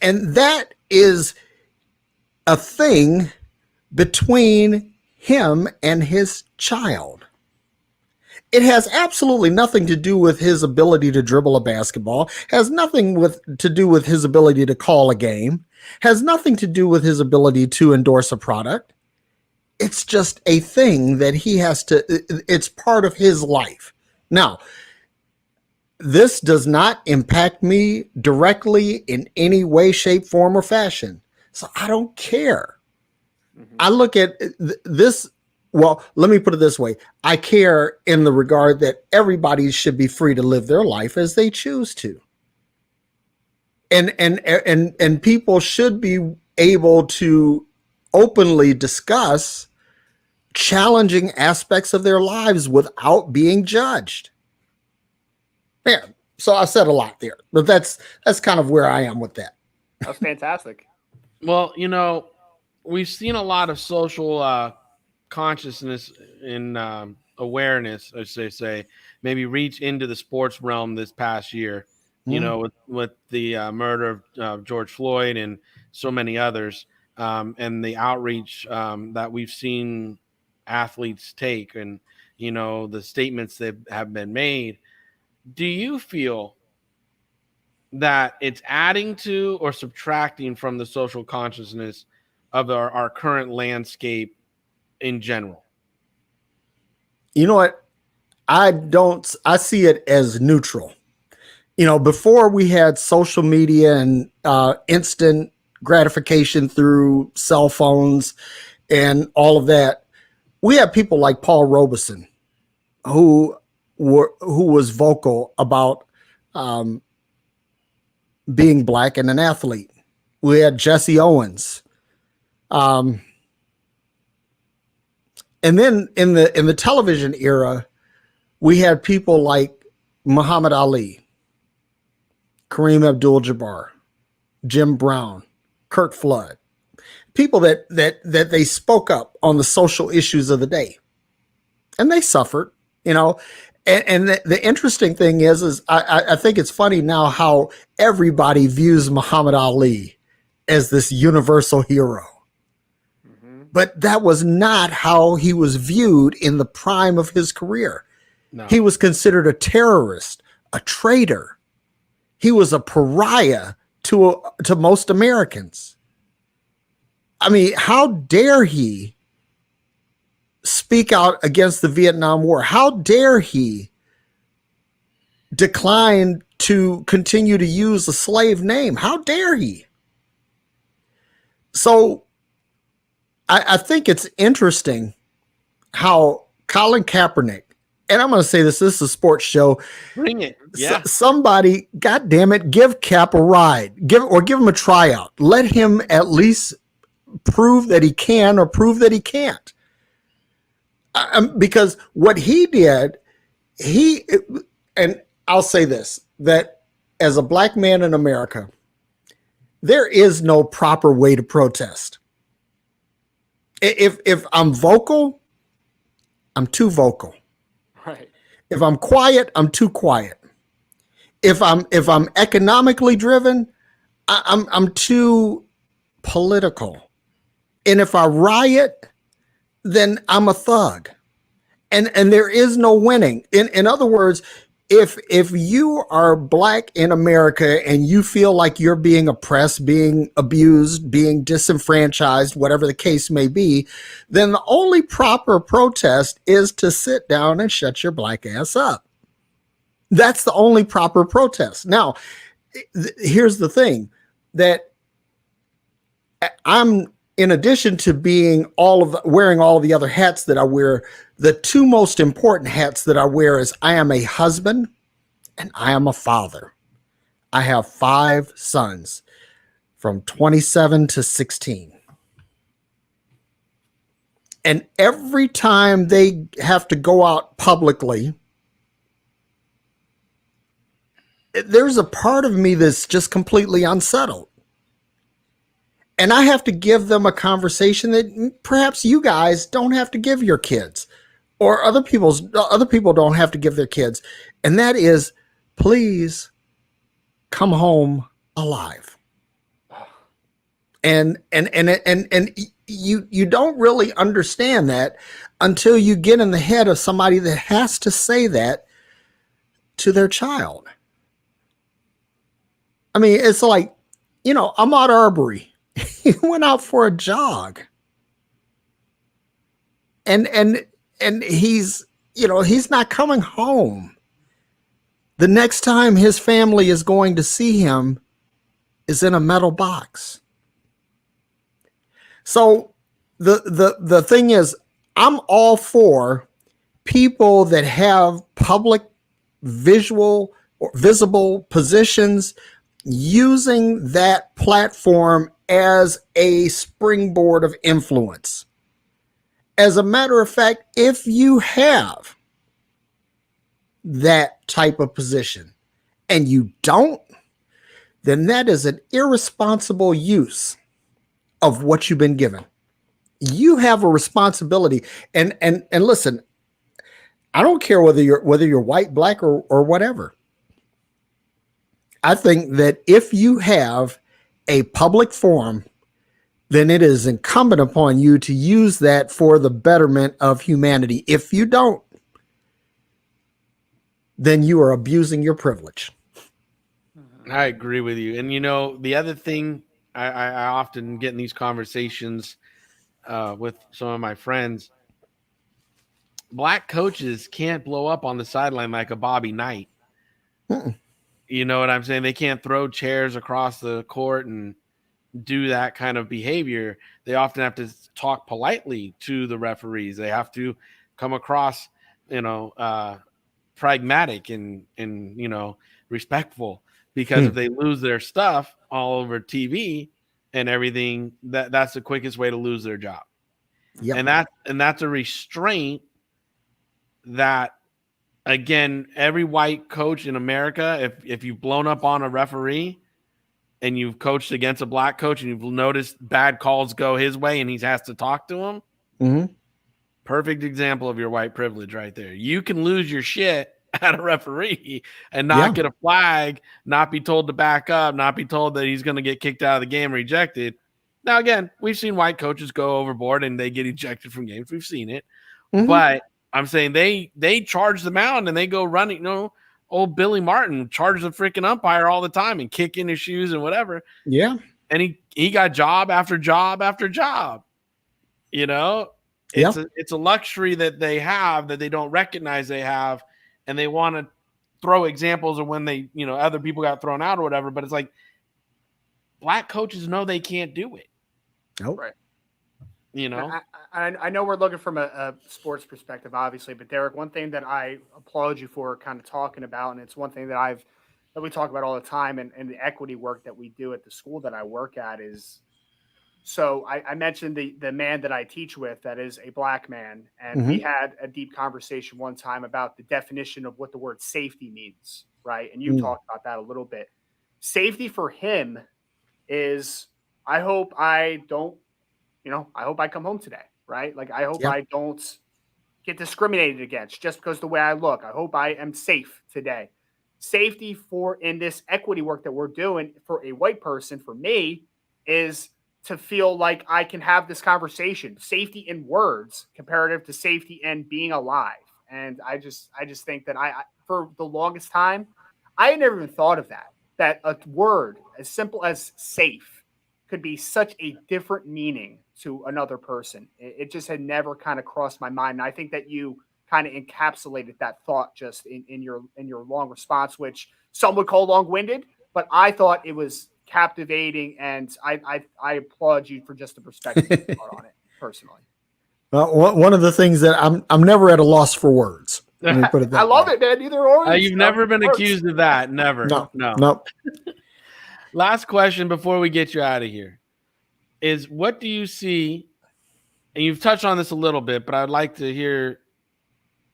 And that is a thing between him and his child. It has absolutely nothing to do with his ability to dribble a basketball, has nothing to do with his ability to call a game, has nothing to do with his ability to endorse a product. It's just a thing that he has to, it's part of his life. Now, this does not impact me directly in any way, shape, form, or fashion. So I don't care. Mm-hmm. I look at this. Well, let me put it this way. I care in the regard that everybody should be free to live their life as they choose to. And people should be able to openly discuss challenging aspects of their lives without being judged. Yeah. So I said a lot there, but that's kind of where I am with that. That's fantastic. Well, we've seen a lot of social consciousness and awareness, I should say, maybe reach into the sports realm this past year, with the murder of George Floyd and so many others, and the outreach that we've seen athletes take, and the statements that have been made. Do you feel that it's adding to or subtracting from the social consciousness of our current landscape in general? You know what? I see it as neutral. Before we had social media and instant gratification through cell phones and all of that, we had people like Paul Robeson who was vocal about being black and an athlete. We had Jesse Owens. And then in the television era, we had people like Muhammad Ali, Kareem Abdul-Jabbar, Jim Brown, Curt Flood, people that they spoke up on the social issues of the day, and they suffered, And the interesting thing is I think it's funny now how everybody views Muhammad Ali as this universal hero. But that was not how he was viewed in the prime of his career. No. He was considered a terrorist, a traitor. He was a pariah to most Americans. I mean, how dare he speak out against the Vietnam War? How dare he decline to continue to use the slave name? How dare he? So I think it's interesting how Colin Kaepernick, and I'm going to say this is a sports show. Bring it. Yeah. Somebody, God damn it, give Cap a ride. Give him a tryout. Let him at least prove that he can or prove that he can't. Because what he did, and I'll say this, that as a black man in America, there is no proper way to protest. If I'm vocal, I'm too vocal. Right. If I'm quiet, I'm too quiet. If I'm economically driven, I'm too political. And if I riot, then I'm a thug. And there is no winning. In other words, if you are black in America and you feel like you're being oppressed, being abused, being disenfranchised, whatever the case may be, then the only proper protest is to sit down and shut your black ass up. That's the only proper protest. Now, here's the thing that I'm, in addition to being wearing all of the other hats that I wear, the two most important hats that I wear is I am a husband and I am a father. I have 5 sons from 27 to 16. And every time they have to go out publicly, there's a part of me that's just completely unsettled. And I have to give them a conversation that perhaps you guys don't have to give your kids, or other people don't have to give their kids. And that is, please come home alive. And you don't really understand that until you get in the head of somebody that has to say that to their child. I mean, it's like, Ahmaud Arbery, he went out for a jog. And he's not coming home. The next time his family is going to see him is in a metal box. So the thing is, I'm all for people that have public visual or visible positions using that platform as a springboard of influence. As a matter of fact, if you have that type of position and you don't, then that is an irresponsible use of what you've been given. You have a responsibility. And listen, I don't care whether you're white, black, or whatever. I think that if you have a public forum, then it is incumbent upon you to use that for the betterment of humanity. If you don't, then you are abusing your privilege. I agree with you. And the other thing I often get in these conversations with some of my friends, black coaches can't blow up on the sideline like a Bobby Knight. Mm-mm. You know what I'm saying? They can't throw chairs across the court and do that kind of behavior. They often have to talk politely to the referees. They have to come across, pragmatic and respectful, because if they lose their stuff all over TV and everything, that's the quickest way to lose their job. Yep. And that's a restraint that, again, every white coach in America, if you've blown up on a referee and you've coached against a black coach and you've noticed bad calls go his way and he has to talk to him, mm-hmm. Perfect example of your white privilege right there. You can lose your shit at a referee and not get a flag, not be told to back up, not be told that he's going to get kicked out of the game, rejected. Now, again, we've seen white coaches go overboard and they get ejected from games. We've seen it. Mm-hmm. But I'm saying they charge the mound and they go running. Old Billy Martin charged the freaking umpire all the time and kick in his shoes and whatever. Yeah. And he got job after job after job. It's a luxury that they have that they don't recognize they have, and they want to throw examples of when they, other people got thrown out or whatever. But it's like, black coaches know they can't do it. Nope. Right. I know we're looking from a sports perspective, obviously, but Derek, one thing that I applaud you for kind of talking about, and it's one thing that we talk about all the time, and the equity work that we do at the school that I work at is, so I mentioned the man that I teach with that is a black man, and we had a deep conversation one time about the definition of what the word safety means, right? And you talked about that a little bit. Safety for him is, I hope I don't, I hope I come home today, right? Like, I hope I don't get discriminated against just because the way I look. I hope I am safe today. Safety in this equity work that we're doing for a white person, for me, is to feel like I can have this conversation. Safety in words comparative to safety in being alive. And I just think that I for the longest time, I had never even thought of that a word as simple as safe could be such a different meaning to another person. It just had never kind of crossed my mind. And I think that you kind of encapsulated that thought just in your long response, which some would call long-winded, but I thought it was captivating, and I applaud you for just the perspective you brought on it personally. One of the things that I'm never at a loss for words. Let me put it that I love way. it, man. Either or. You've never been accused of that. Never. No. Last question before we get you out of here is, what do you see? And you've touched on this a little bit, but I'd like to hear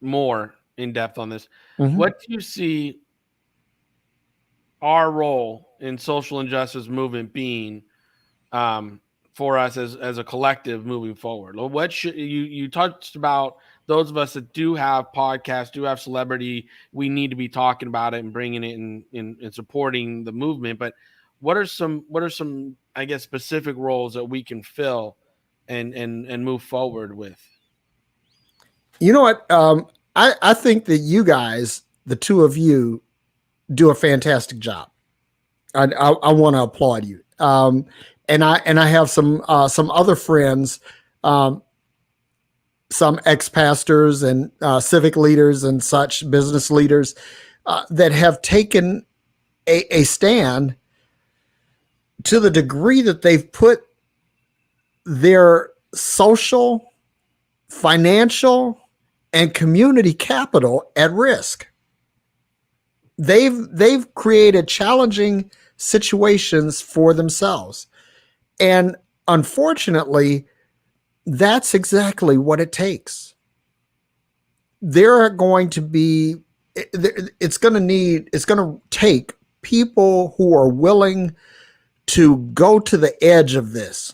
more in depth on this. Mhm. What do you see our role in social injustice movement being for us as a collective moving forward? What should you touched about those of us that do have podcasts, do have celebrity, we need to be talking about it and bringing it in supporting the movement. But what are some, I guess, specific roles that we can fill and move forward with? You know what? I think that you guys, the two of you, do a fantastic job. I want to applaud you. And I have some other friends, some ex-pastors and civic leaders and such, business leaders that have taken a stand to the degree that they've put their social, financial, and community capital at risk. They've created challenging situations for themselves. And unfortunately, that's exactly what it takes. There are going to be, it's going to take people who are willing to go to the edge of this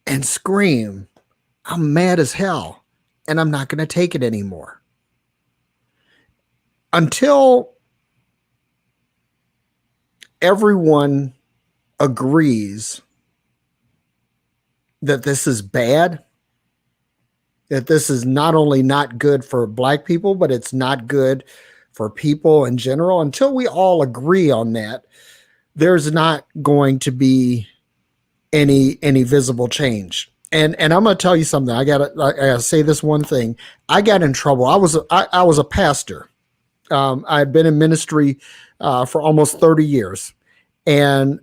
and scream, I'm mad as hell and I'm not going to take it anymore. Until everyone agrees that this is bad, that this is not only not good for Black people, but it's not good for people in general. Until we all agree on that, there's not going to be any visible change. And I'm going to tell you something. I gotta say this one thing. I got in trouble. I was a pastor. I had been in ministry for almost 30 years. And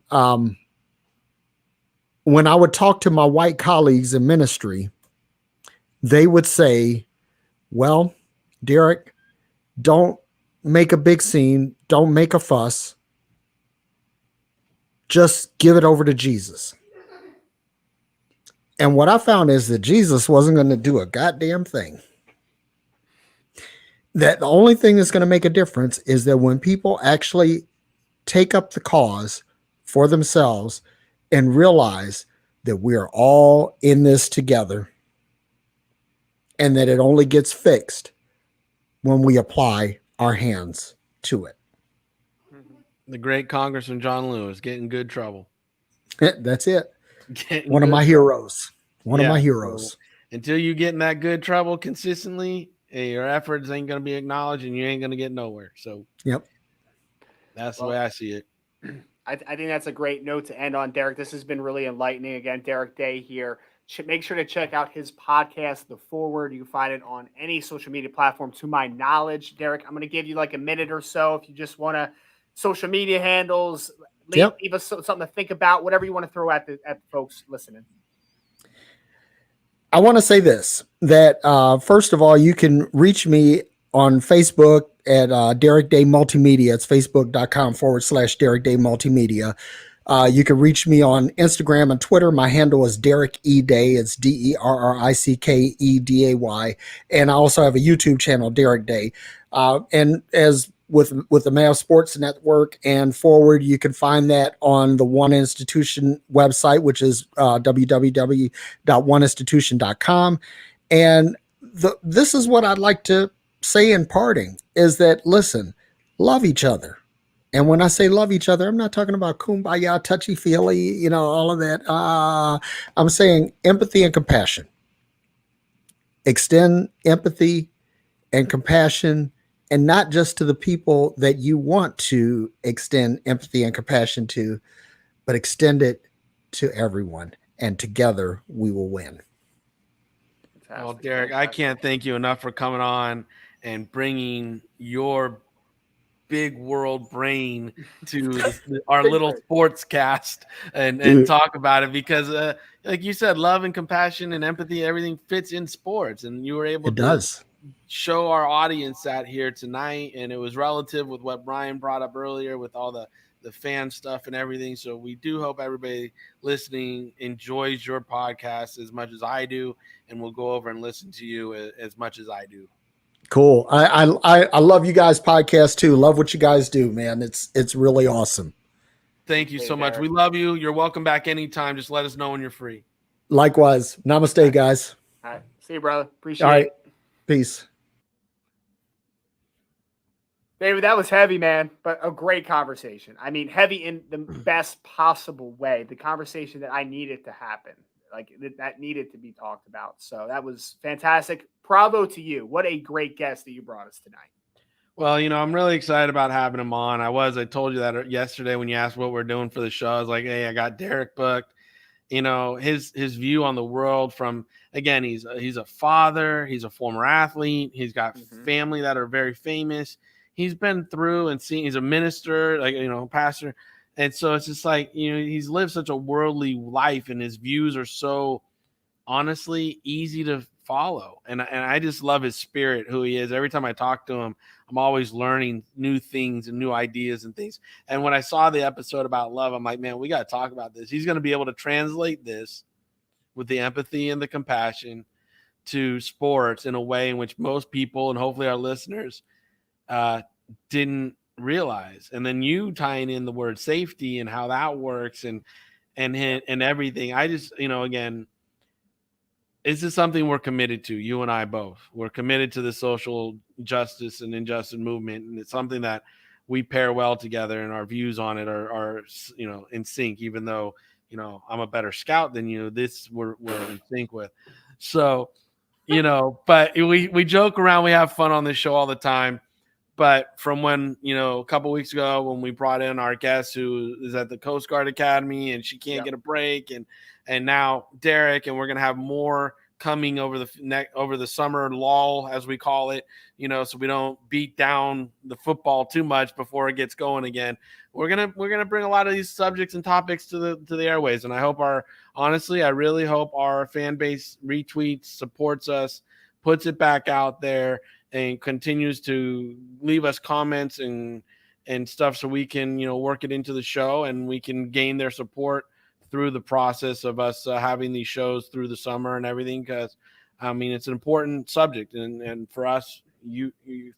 when I would talk to my white colleagues in ministry, they would say, well, Derek, don't make a big scene. Don't make a fuss. Just give it over to Jesus. And what I found is that Jesus wasn't going to do a goddamn thing. That the only thing that's going to make a difference is that when people actually take up the cause for themselves and realize that we are all in this together, and that it only gets fixed when we apply our hands to it. The great Congressman John Lewis, get in good trouble. That's it. One of my heroes. One of my heroes. So until you get in that good trouble consistently, your efforts ain't going to be acknowledged and you ain't going to get nowhere. So yep, that's the way I see it. I think that's a great note to end on, Derek. This has been really enlightening. Again, Derek Day here. Make sure to check out his podcast, The Forward. You can find it on any social media platform, to my knowledge. Derek, I'm going to give you like a minute or so if you just want to, social media handles, leave us something to think about, whatever you want to throw at the folks listening. I want to say this, that first of all, you can reach me on Facebook at Derek Day Multimedia. It's facebook.com/Derek Day Multimedia. You can reach me on Instagram and Twitter. My handle is Derek E. Day. It's DERRICKEDAY. And I also have a YouTube channel, Derek Day. And as with the Mayo Sports Network and Forward, you can find that on the One Institution website, which is www.oneinstitution.com. And this is what I'd like to say in parting, is that, listen, love each other. And when I say love each other, I'm not talking about kumbaya, touchy-feely, all of that. I'm saying empathy and compassion. Extend empathy and compassion, and not just to the people that you want to extend empathy and compassion to, but extend it to everyone. And together we will win. Fantastic. Well, Derek, I can't thank you enough for coming on and bringing your big world brain to our little sports cast and talk about it, because like you said, love and compassion and empathy, everything fits in sports, and you were able to show our audience that here tonight, and it was relative with what Brian brought up earlier with all the fan stuff and everything. So we do hope everybody listening enjoys your podcast as much as I do, and we'll go over and listen to you as much as I do. Cool. I love you guys' podcast too. Love what you guys do, man. It's really awesome. Thank you so much. We love you. You're welcome back anytime. Just let us know when you're free. Likewise. Namaste, guys. All right. See you, brother. Appreciate it. Peace. David, that was heavy, man, but a great conversation. I mean, heavy in the best possible way. The conversation that I needed to happen, like that needed to be talked about. So that was fantastic. Bravo to you. What a great guest that you brought us tonight. Well, I'm really excited about having him on. I told you that yesterday when you asked what we're doing for the show. I was like, hey, I got Derek booked. His view on the world from, again, he's a father. He's a former athlete. He's got family that are very famous. He's been through and seen, he's a minister, pastor. And so it's just like, he's lived such a worldly life, and his views are so honestly easy to follow. And I just love his spirit, who he is. Every time I talk to him, I'm always learning new things and new ideas and things. And when I saw the episode about love, I'm like, man, we got to talk about this. He's going to be able to translate this with the empathy and the compassion to sports in a way in which most people, and hopefully our listeners, didn't realize. And then you tying in the word safety and how that works and everything. I just, again, this is something we're committed to, you and I both. We're committed to the social justice and injustice movement, and it's something that we pair well together, and our views on it are in sync. Even though I'm a better scout than you, this we're in sync with. So but we joke around, we have fun on this show all the time. But from when, a couple weeks ago when we brought in our guest who is at the Coast Guard Academy and she can't get a break, and now Derek, and we're going to have more coming over the summer lull, as we call it, so we don't beat down the football too much before it gets going again. We're going to bring a lot of these subjects and topics to the airways. And I hope I really hope our fan base retweets, supports us, puts it back out there, and continues to leave us comments and stuff, so we can, work it into the show, and we can gain their support through the process of us having these shows through the summer and everything. Because it's an important subject, and for us,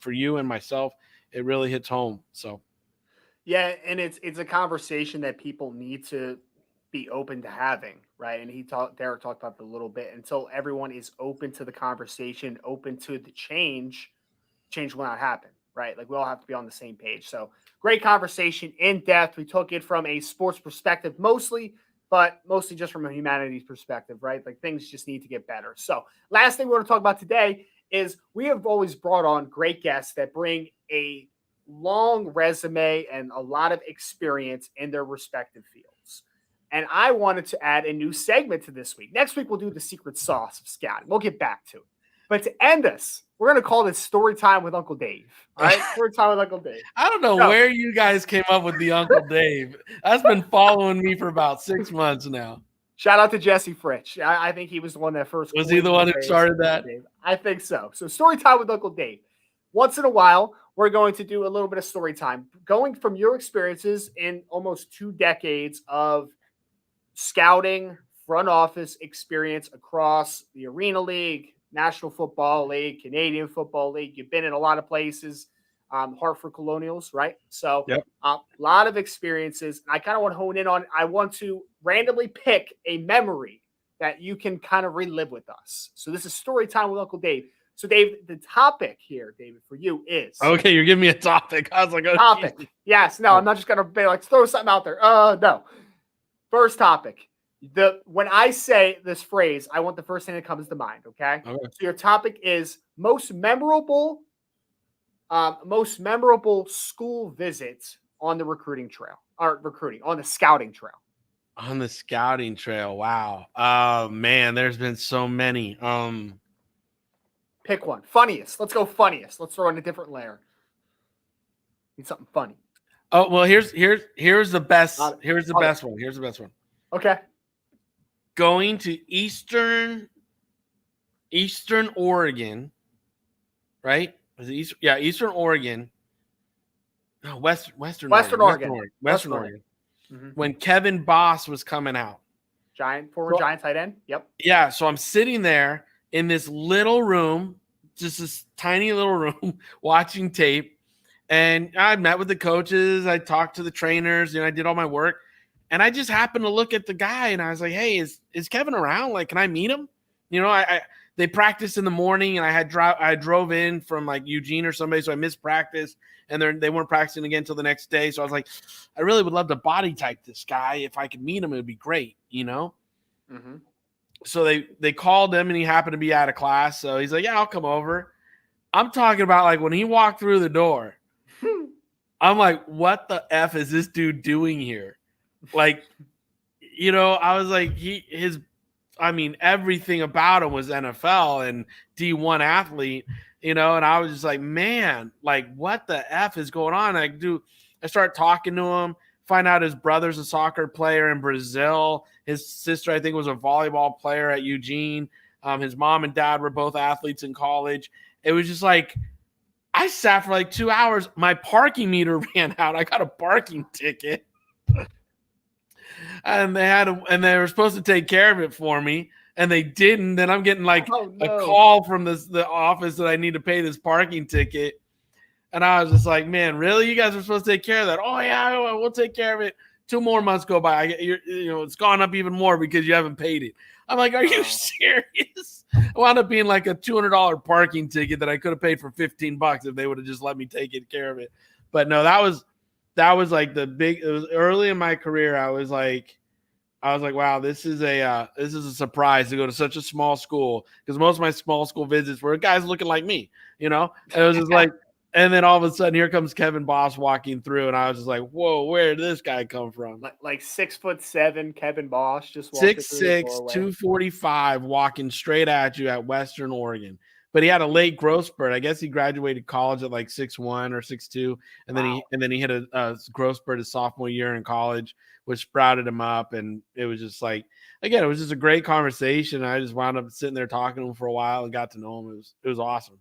for you and myself, it really hits home. So yeah, and it's a conversation that people need to be open to having, right? And Derek talked about it a little bit. Until everyone is open to the conversation, open to the change will not happen, right? Like, we all have to be on the same page. So great conversation, in depth. We took it from a sports perspective mostly, but mostly just from a humanities perspective, right? Like, things just need to get better. So last thing we're going to talk about today is we have always brought on great guests that bring a long resume and a lot of experience in their respective fields. And I wanted to add a new segment to this week. Next week, we'll do the secret sauce of scouting. We'll get back to it. But to end us, we're going to call this Story Time with Uncle Dave. All right? Story Time with Uncle Dave. I don't know where you guys came up with the Uncle Dave. That's been following me for about 6 months now. Shout out to Jesse Fritsch. I think he was the one that first. Was he the one who started that? Dave. I think so. So Story Time with Uncle Dave. Once in a while, we're going to do a little bit of story time. Going from your experiences in almost 2 decades of scouting, front office experience across the Arena League, National Football League, Canadian Football League. You've been in a lot of places, Hartford Colonials, right? So a lot of experiences. I kind of want to hone in on, I want to randomly pick a memory that you can kind of relive with us. So this is Story Time with Uncle Dave. So Dave, the topic here, David, for you is. Okay, you're giving me a topic. I was like, oh, topic. geez. Yes. No, I'm not just going to be like, throw something out there. No. First topic. When I say this phrase, I want the first thing that comes to mind. Okay. So your topic is most memorable school visits on the recruiting trail, or on the scouting trail. On the scouting trail. Wow. Oh man, there's been so many. Pick one. Funniest. Let's go funniest. Let's throw in a different layer. Need something funny. Oh well, here's the best. Got it. Here's the Got it. best one. Here's the best one. Okay. Going to Eastern Oregon, right? Was it East? Yeah, Eastern Oregon. No, Western Oregon. Mm-hmm. When Kevin Boss was coming out. Former Giant tight end. Yep. Yeah, so I'm sitting there in this little room, just this tiny little room, watching tape. And I met with the coaches. I talked to the trainers. I did all my work. And I just happened to look at the guy, and I was like, "Hey, is Kevin around? Like, can I meet him?" They practiced in the morning, and I drove in from like Eugene or somebody, so I missed practice, and they weren't practicing again until the next day. So I was like, I really would love to body type this guy. If I could meet him, it would be great, Mm-hmm. So they called him, and he happened to be out of class. So he's like, "Yeah, I'll come over." I'm talking about like when he walked through the door, I'm like, what the F is this dude doing here? Like, I was like, everything about him was NFL and D1 athlete, and I was just like, man, like what the F is going on? I start talking to him, find out his brother's a soccer player in Brazil. His sister, I think, was a volleyball player at Eugene. His mom and dad were both athletes in college. It was just like, I sat for like 2 hours. My parking meter ran out. I got a parking ticket. And they were supposed to take care of it for me, and they didn't. Then I'm getting like a call from the office that I need to pay this parking ticket. And I was just like, man, really? You guys are supposed to take care of that? Oh yeah, we'll take care of it. 2 more months go by. It's gone up even more because you haven't paid it. I'm like, are you serious? I wound up being like a $200 parking ticket that I could have paid for $15 if they would have just let me take care of it. But no, that was like it was early in my career. I was like, wow, this is a surprise to go to such a small school, because most of my small school visits were guys looking like me, and it was just like, and then all of a sudden here comes Kevin Boss walking through, and I was just like, whoa, where did this guy come from? Like 6'7" Kevin Boss, just 6'6", 245, walking straight at you at Western Oregon. But he had a late growth spurt. I guess he graduated college at like 6'1" or 6'2", and then he hit a growth spurt his sophomore year in college, which sprouted him up. And it was just like, again, it was just a great conversation. I just wound up sitting there talking to him for a while and got to know him. It was awesome.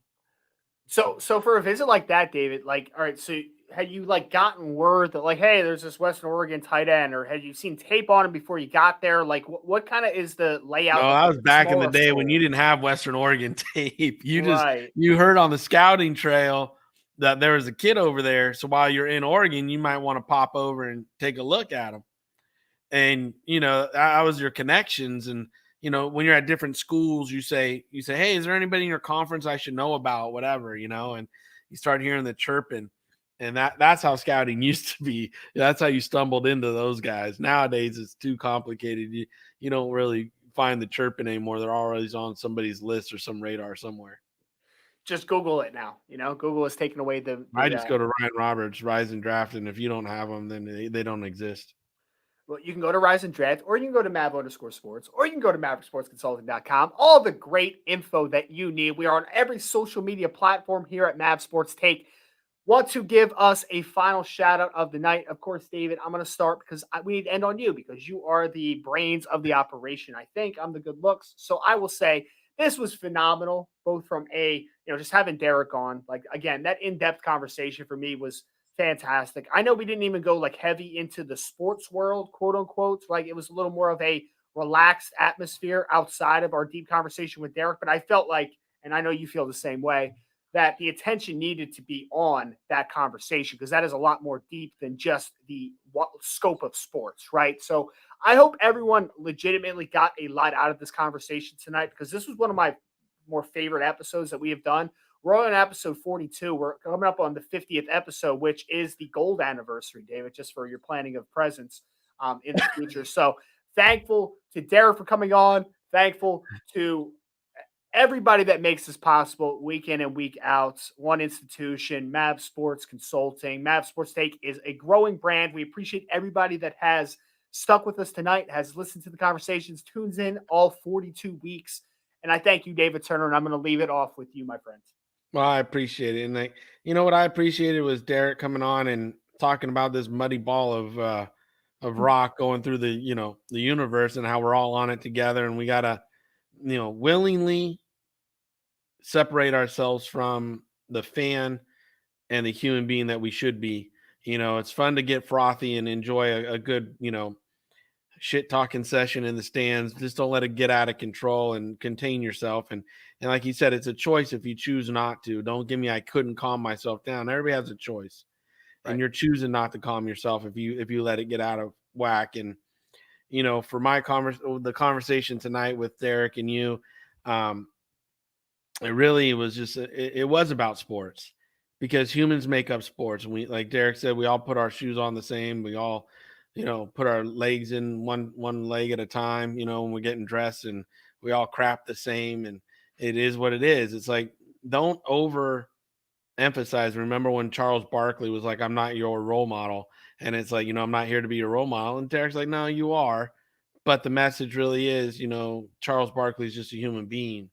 So for a visit like that, David, like, all right, so had you like gotten word that like, hey, there's this Western Oregon tight end, or had you seen tape on him before you got there? Like, what kind of is the layout? No, that was back in the day when you didn't have Western Oregon tape. You heard on the scouting trail that there was a kid over there. So while you're in Oregon, you might want to pop over and take a look at him. And that was your connections. And when you're at different schools, you say, hey, is there anybody in your conference I should know about, whatever, and you start hearing the chirping, and that's how scouting used to be. That's how you stumbled into those guys. Nowadays, it's too complicated. You don't really find the chirping anymore. They're always on somebody's list or some radar somewhere. Just Google it now. Google has taken away the I just go to Ryan Roberts, Rise and Draft, and if you don't have them, then they don't exist. Well, you can go to Rise and Draft, or you can go to Mav_sports, or you can go to MaverickSportsConsulting.com. All the great info that you need. We are on every social media platform here at Mav Sports Take. Want to give us a final shout out of the night? Of course, David, I'm going to start because we need to end on you, because you are the brains of the operation. I think I'm the good looks. So I will say this was phenomenal, both from just having Derek on. Like, again, that in-depth conversation for me was fantastic. I know we didn't even go like heavy into the sports world, quote unquote. Like, it was a little more of a relaxed atmosphere outside of our deep conversation with Derek. But I felt like, and I know you feel the same way, that the attention needed to be on that conversation, because that is a lot more deep than just the scope of sports, right? So I hope everyone legitimately got a lot out of this conversation tonight, because this was one of my more favorite episodes that we have done. We're on episode 42. We're coming up on the 50th episode, which is the gold anniversary, David, just for your planning of presents in the future. So thankful to Derek for coming on. Thankful to everybody that makes this possible week in and week out. One institution, Mav Sports Consulting. Mav Sports Take is a growing brand. We appreciate everybody that has stuck with us tonight, has listened to the conversations, tunes in all 42 weeks, And I thank you, David Turner, and I'm going to leave it off with you, my friends. Well, I appreciate it. And you know what I appreciated was Derek coming on and talking about this muddy ball of rock going through the universe and how we're all on it together. And we gotta, willingly separate ourselves from the fan and the human being that we should be. It's fun to get frothy and enjoy a good, shit talking session in the stands. Just don't let it get out of control and contain yourself. And like you said, it's a choice if you choose not to. Don't give me I couldn't calm myself down. Everybody has a choice. Right. And you're choosing not to calm yourself if you let it get out of whack. And for my the conversation tonight with Derek and you, it really was just it was about sports, because humans make up sports. And we, like Derek said, we all put our shoes on the same. We all put our legs in one leg at a time, when we're getting dressed, and we all crap the same, and it is what it is. It's like, don't over emphasize. Remember when Charles Barkley was like, I'm not your role model. And it's like, I'm not here to be your role model. And Derek's like, no, you are. But the message really is, Charles Barkley is just a human being.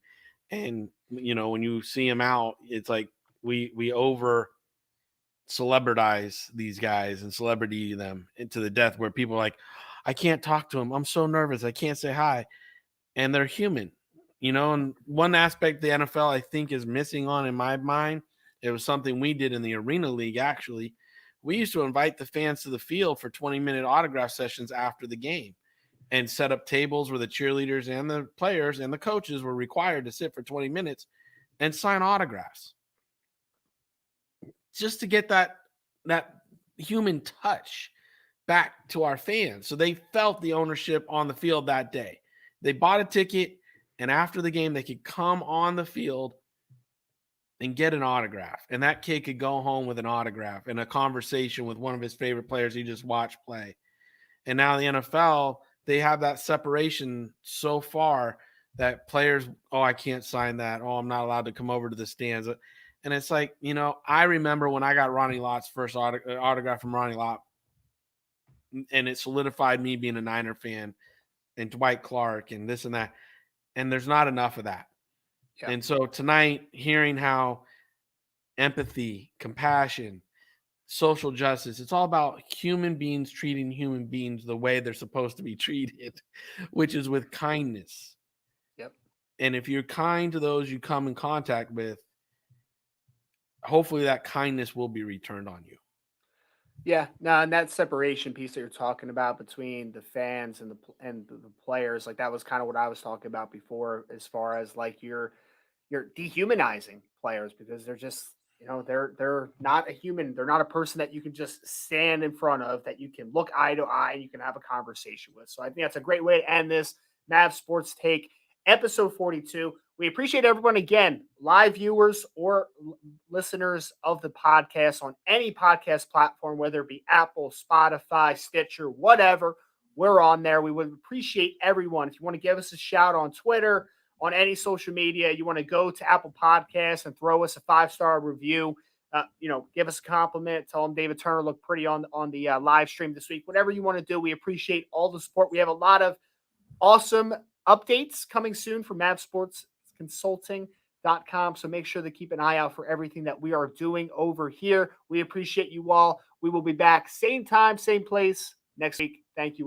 And, when you see him out, it's like we over celebritize these guys and celebrity them into the death, where people are like, I can't talk to him. I'm so nervous. I can't say hi. And they're human, and one aspect the NFL I think is missing on in my mind, it was something we did in the Arena League. Actually, we used to invite the fans to the field for 20-minute autograph sessions after the game and set up tables where the cheerleaders and the players and the coaches were required to sit for 20 minutes and sign autographs, just to get that human touch back to our fans. So they felt the ownership on the field that day. They bought a ticket, and after the game, they could come on the field and get an autograph. And that kid could go home with an autograph and a conversation with one of his favorite players he just watched play. And now the NFL, they have that separation so far that players, oh, I can't sign that. Oh, I'm not allowed to come over to the stands. And it's like, I remember when I got Ronnie Lott's first autograph from Ronnie Lott, and it solidified me being a Niner fan, and Dwight Clark and this and that. And there's not enough of that. Yeah. And so tonight, hearing how empathy, compassion, social justice, it's all about human beings treating human beings the way they're supposed to be treated, which is with kindness. Yep. And if you're kind to those you come in contact with, hopefully that kindness will be returned on you. Yeah, no, and that separation piece that you're talking about between the fans and the players, like that was kind of what I was talking about before, as far as like you're dehumanizing players, because they're just, they're not a human. They're not a person that you can just stand in front of, that you can look eye to eye and you can have a conversation with. So I think that's a great way to end this Mav Sports Take episode 42. We appreciate everyone, again, live viewers or listeners of the podcast on any podcast platform, whether it be Apple, Spotify, Stitcher, whatever. We're on there. We would appreciate everyone. If you want to give us a shout on Twitter, on any social media, you want to go to Apple Podcasts and throw us a 5-star review, give us a compliment, tell them David Turner looked pretty on the live stream this week. Whatever you want to do, we appreciate all the support. We have a lot of awesome updates coming soon from MavSportsConsulting.com. So make sure to keep an eye out for everything that we are doing over here. We appreciate you all. We will be back same time, same place next week. Thank you all.